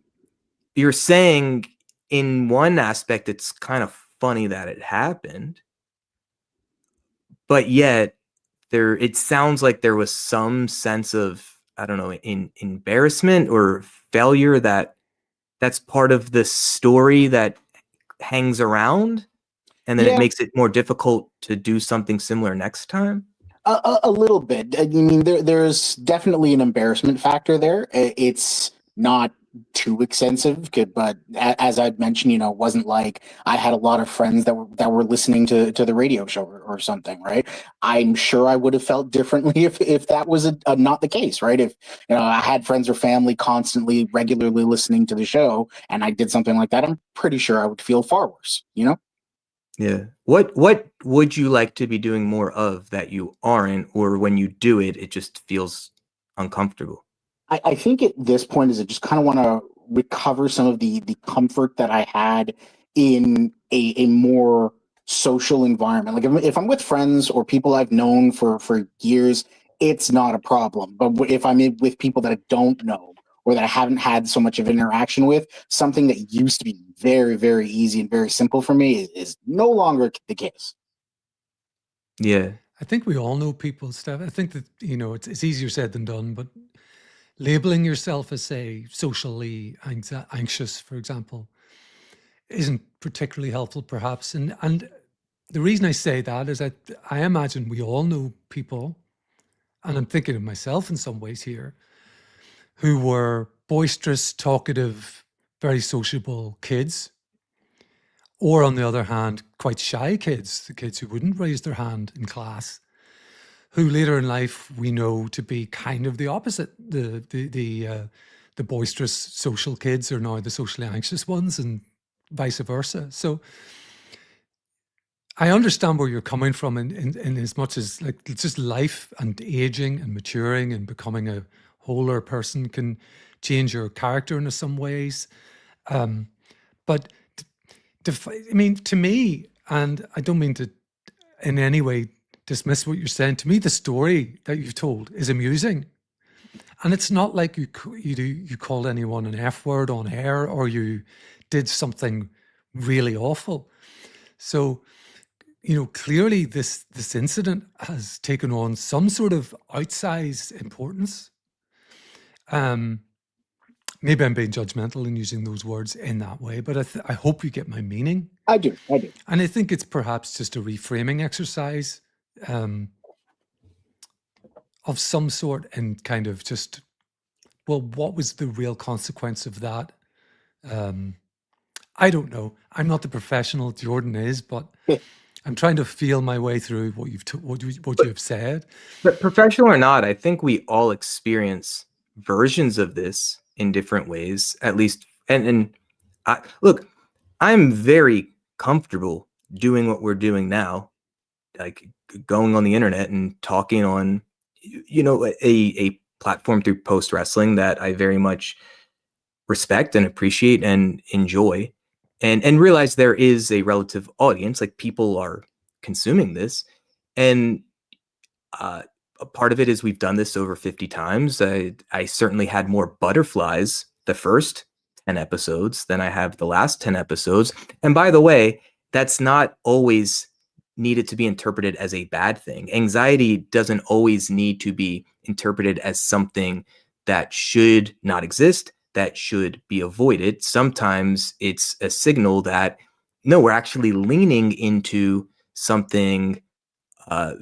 Speaker 2: You're saying in one aspect, it's kind of funny that it happened, but yet it sounds like there was some sense of, I don't know, embarrassment or failure that's part of the story that hangs around, and then it makes it more difficult to do something similar next time.
Speaker 5: A little bit. I mean, there's definitely an embarrassment factor there. It's not too extensive, but as I'd mentioned, it wasn't like I had a lot of friends that were listening to the radio show or something, right? I'm sure I would have felt differently if that was not the case, right? If I had friends or family constantly, regularly listening to the show, and I did something like that, I'm pretty sure I would feel far worse.
Speaker 2: Yeah. What would you like to be doing more of that you aren't, or when you do it, it just feels uncomfortable?
Speaker 5: I think at this point is I just kind of want to recover some of the comfort that I had in a more social environment. Like if I'm with friends or people I've known for years, it's not a problem. But if I'm with people that I don't know or that I haven't had so much of interaction with, something that used to be very, very easy and very simple for me is no longer the case.
Speaker 2: Yeah.
Speaker 3: I think we all know people, Steph. I think that, it's easier said than done, but labeling yourself as, say, socially anxious, for example, isn't particularly helpful, perhaps. And the reason I say that is that I imagine we all know people, and I'm thinking of myself in some ways here, who were boisterous, talkative, very sociable kids, or on the other hand, quite shy kids, the kids who wouldn't raise their hand in class, who later in life we know to be kind of the opposite. The boisterous social kids are now the socially anxious ones, and vice versa. So I understand where you're coming from in as much as like it's just life and aging and maturing and becoming a wholer person can change your character in some ways. But I mean, to me, and I don't mean to in any way dismiss what you're saying. To me, the story that you've told is amusing. And it's not like you called anyone an F word on air or you did something really awful. So, clearly this incident has taken on some sort of outsized importance. Maybe I'm being judgmental in using those words in that way, but I hope you get my meaning.
Speaker 5: I do.
Speaker 3: And I think it's perhaps just a reframing exercise of some sort, and kind of just, well, what was the real consequence of that? I don't know. I'm not the professional Jordan is, but I'm trying to feel my way through what you have said.
Speaker 2: But professional or not, I think we all experience versions of this in different ways, at least. And look, I'm very comfortable doing what we're doing now, like going on the internet and talking on, a platform through Post Wrestling that I very much respect and appreciate and enjoy, and realize there is a relative audience, like people are consuming this. And a part of it is we've done this over 50 times. I certainly had more butterflies the first 10 episodes than I have the last 10 episodes. And by the way, that's not always needed to be interpreted as a bad thing. Anxiety doesn't always need to be interpreted as something that should not exist, that should be avoided. Sometimes it's a signal that, no, we're actually leaning into something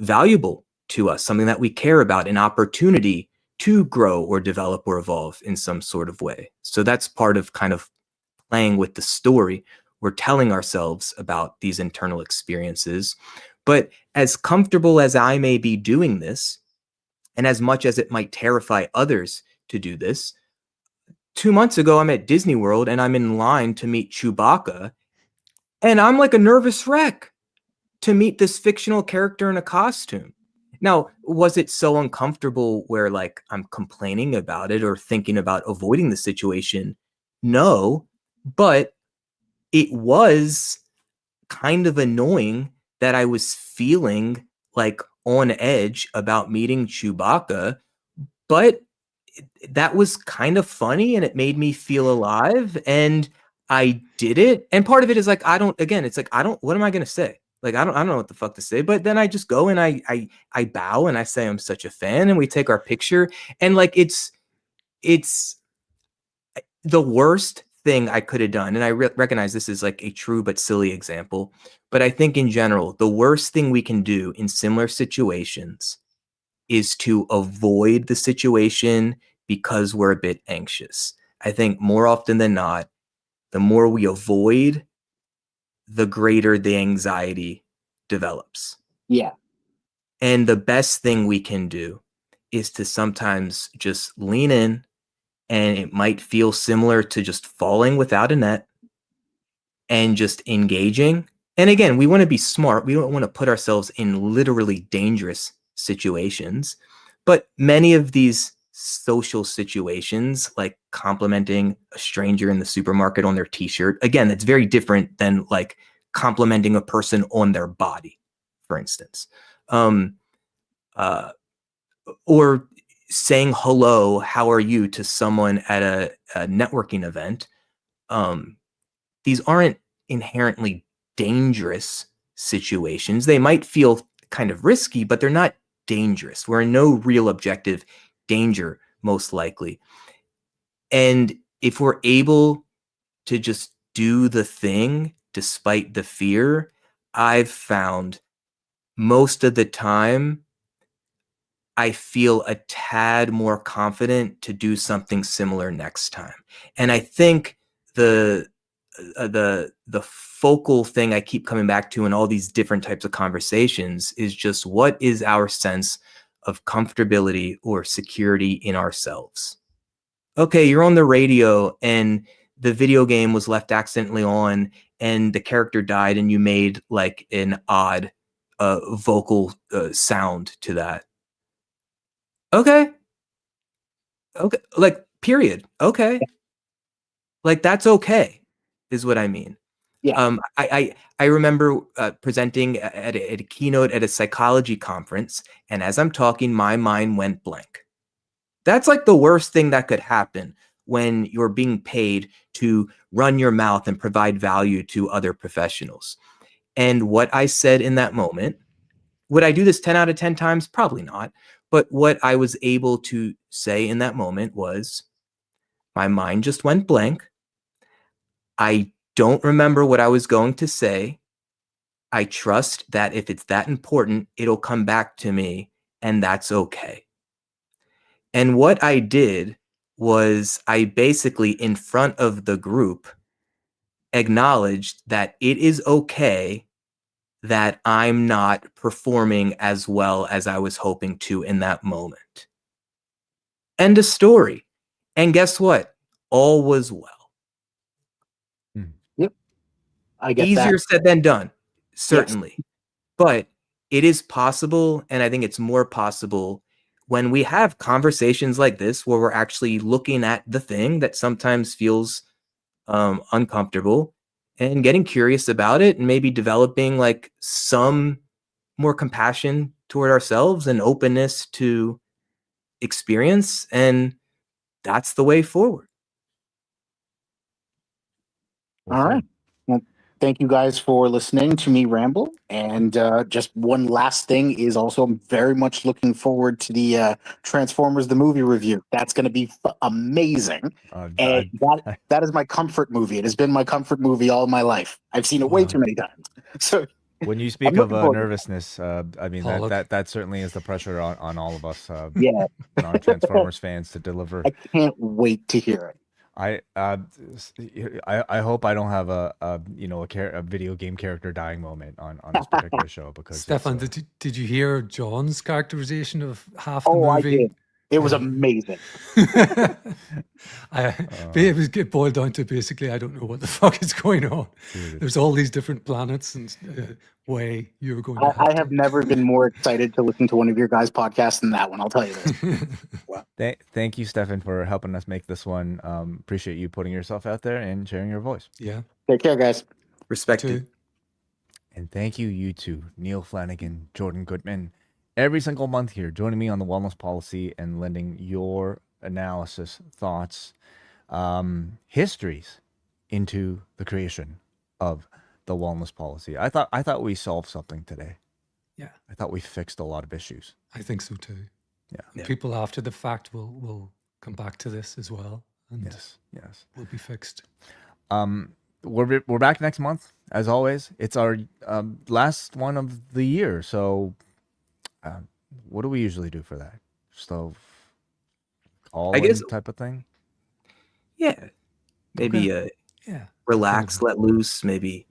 Speaker 2: valuable to us, something that we care about, an opportunity to grow or develop or evolve in some sort of way. So that's part of kind of playing with the story. We're telling ourselves about these internal experiences. But as comfortable as I may be doing this, and as much as it might terrify others to do this, 2 months ago, I'm at Disney World and I'm in line to meet Chewbacca, and I'm like a nervous wreck to meet this fictional character in a costume. Now, was it so uncomfortable where like I'm complaining about it or thinking about avoiding the situation? No, but it was kind of annoying that I was feeling like on edge about meeting Chewbacca, but that was kind of funny and it made me feel alive, and I did it. And part of it is like, what am I going to say? Like, I don't know what the fuck to say, but then I just go and I bow and I say, I'm such a fan, and we take our picture. And like, it's the worst thing I could have done. And I recognize this is like a true but silly example, but I think in general, the worst thing we can do in similar situations is to avoid the situation because we're a bit anxious. I think more often than not, the more we avoid, the greater the anxiety develops.
Speaker 5: Yeah.
Speaker 2: And the best thing we can do is to sometimes just lean in, and it might feel similar to just falling without a net and just engaging. And again, we want to be smart. We don't want to put ourselves in literally dangerous situations, but many of these social situations, like complimenting a stranger in the supermarket on their t-shirt, again, that's very different than like complimenting a person on their body, for instance, or saying hello, how are you, to someone at a networking event. These aren't inherently dangerous situations. They might feel kind of risky, but they're not dangerous. We're in no real objective danger, most likely. And if we're able to just do the thing despite the fear, I've found most of the time I feel a tad more confident to do something similar next time. And I think the focal thing I keep coming back to in all these different types of conversations is just, what is our sense of comfortability or security in ourselves? Okay, you're on the radio and the video game was left accidentally on and the character died and you made like an odd vocal sound to that. Okay, like, period. Okay, like, that's okay, is what I mean.
Speaker 5: Yeah.
Speaker 2: I remember presenting at a keynote at a psychology conference, and as I'm talking, my mind went blank. That's like the worst thing that could happen when you're being paid to run your mouth and provide value to other professionals. And what I said in that moment, would I do this 10 out of 10 times? Probably not. But what I was able to say in that moment was, my mind just went blank. I don't remember what I was going to say. I trust that if it's that important, it'll come back to me, and that's okay. And what I did was I basically, in front of the group, acknowledged that it is okay that I'm not performing as well as I was hoping to in that moment. End of story. And guess what? All was well.
Speaker 5: Yep. I get
Speaker 2: Easier
Speaker 5: that.
Speaker 2: said than done, certainly. But it is possible, and I think it's more possible when we have conversations like this where we're actually looking at the thing that sometimes feels uncomfortable and getting curious about it, and maybe developing like some more compassion toward ourselves and openness to experience. And that's the way forward.
Speaker 5: All right. Well, thank you guys for listening to me ramble. And just one last thing is also, I'm very much looking forward to the Transformers the movie review. That's going to be amazing. And that is my comfort movie. It has been my comfort movie all my life. I've seen it way too many times. So
Speaker 1: when you speak of nervousness, I mean
Speaker 3: Pollock.
Speaker 1: that certainly is the pressure on all of us,
Speaker 5: yeah,
Speaker 1: non-Transformers fans to deliver.
Speaker 5: I can't wait to hear it.
Speaker 1: I hope I don't have a video game character dying moment on this particular show, because
Speaker 3: Stefan, did you hear John's characterization of half the movie?
Speaker 5: I did. It was amazing.
Speaker 3: It boiled down to basically, I don't know what the fuck is going on. There's all these different planets and way you're going.
Speaker 5: I have never been more excited to listen to one of your guys' podcasts than that one. I'll tell you this.
Speaker 1: Well, thank you, Stefan, for helping us make this one. Appreciate you putting yourself out there and sharing your voice.
Speaker 3: Yeah.
Speaker 5: Take care, guys.
Speaker 2: Respect you.
Speaker 1: And thank you two, Neal Flanagan, Jordan Goodman, every single month here, joining me on the Wellness Policy and lending your analysis, thoughts, histories into the creation of the Wellness Policy. I thought we solved something today.
Speaker 3: Yeah.
Speaker 1: I thought we fixed a lot of issues.
Speaker 3: I think so too.
Speaker 1: Yeah.
Speaker 3: People after the fact will come back to this as well. And
Speaker 1: yes.
Speaker 3: Will be fixed.
Speaker 1: We're back next month, as always. It's our last one of the year. So what do we usually do for that? So
Speaker 2: I guess
Speaker 1: type of thing.
Speaker 2: Yeah. Maybe relax, let loose, maybe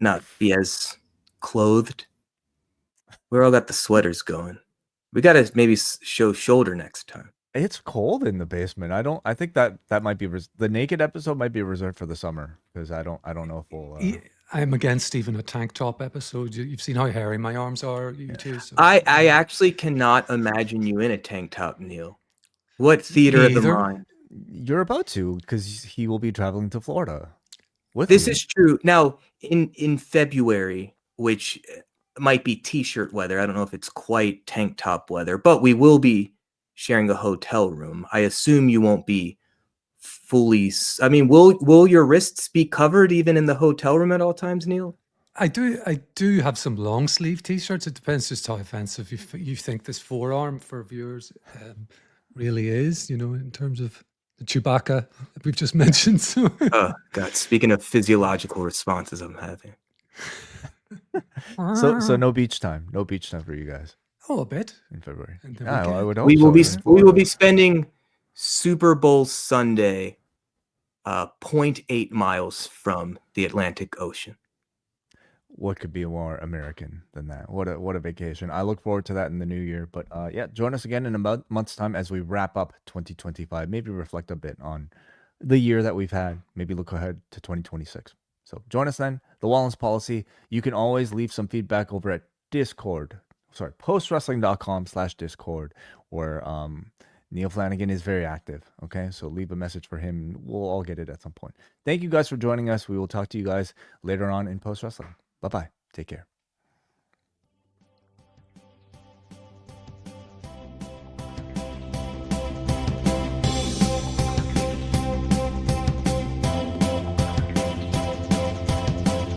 Speaker 2: not be as clothed. We all got the sweaters going. We got to maybe show shoulder next time.
Speaker 1: It's cold in the basement. I think that might be the naked episode might be reserved for the summer, because I don't know if we'll.
Speaker 3: I'm against even a tank top episode. You've seen how hairy my arms are, you too. So.
Speaker 2: I actually cannot imagine you in a tank top, Neil. What theater of the mind?
Speaker 1: You're about to, because he will be traveling to Florida.
Speaker 2: This is true. Now, in February, which might be t-shirt weather, I don't know if it's quite tank top weather, but we will be sharing a hotel room. I assume you won't be fully. I mean, will your wrists be covered even in the hotel room at all times, Neil?
Speaker 3: I do have some long sleeve t-shirts. It depends just how offensive you think this forearm for viewers really is, in terms of the Chewbacca that we've just mentioned. So.
Speaker 2: Oh God! Speaking of physiological responses, I'm having.
Speaker 1: So no beach time for you guys.
Speaker 3: Oh, a bit
Speaker 1: in February.
Speaker 2: I would hope we will be spending Super Bowl Sunday 0.8 miles from the Atlantic Ocean.
Speaker 1: What could be more American than that? What a vacation. I look forward to that in the new year. But join us again in a month's time as we wrap up 2025. Maybe reflect a bit on the year that we've had. Maybe look ahead to 2026. So join us then. The Wellness Policy. You can always leave some feedback over at postwrestling.com/Discord, where Neal Flanagan is very active. Okay, so leave a message for him. We'll all get it at some point. Thank you guys for joining us. We will talk to you guys later on in Post Wrestling. Bye bye. Take care.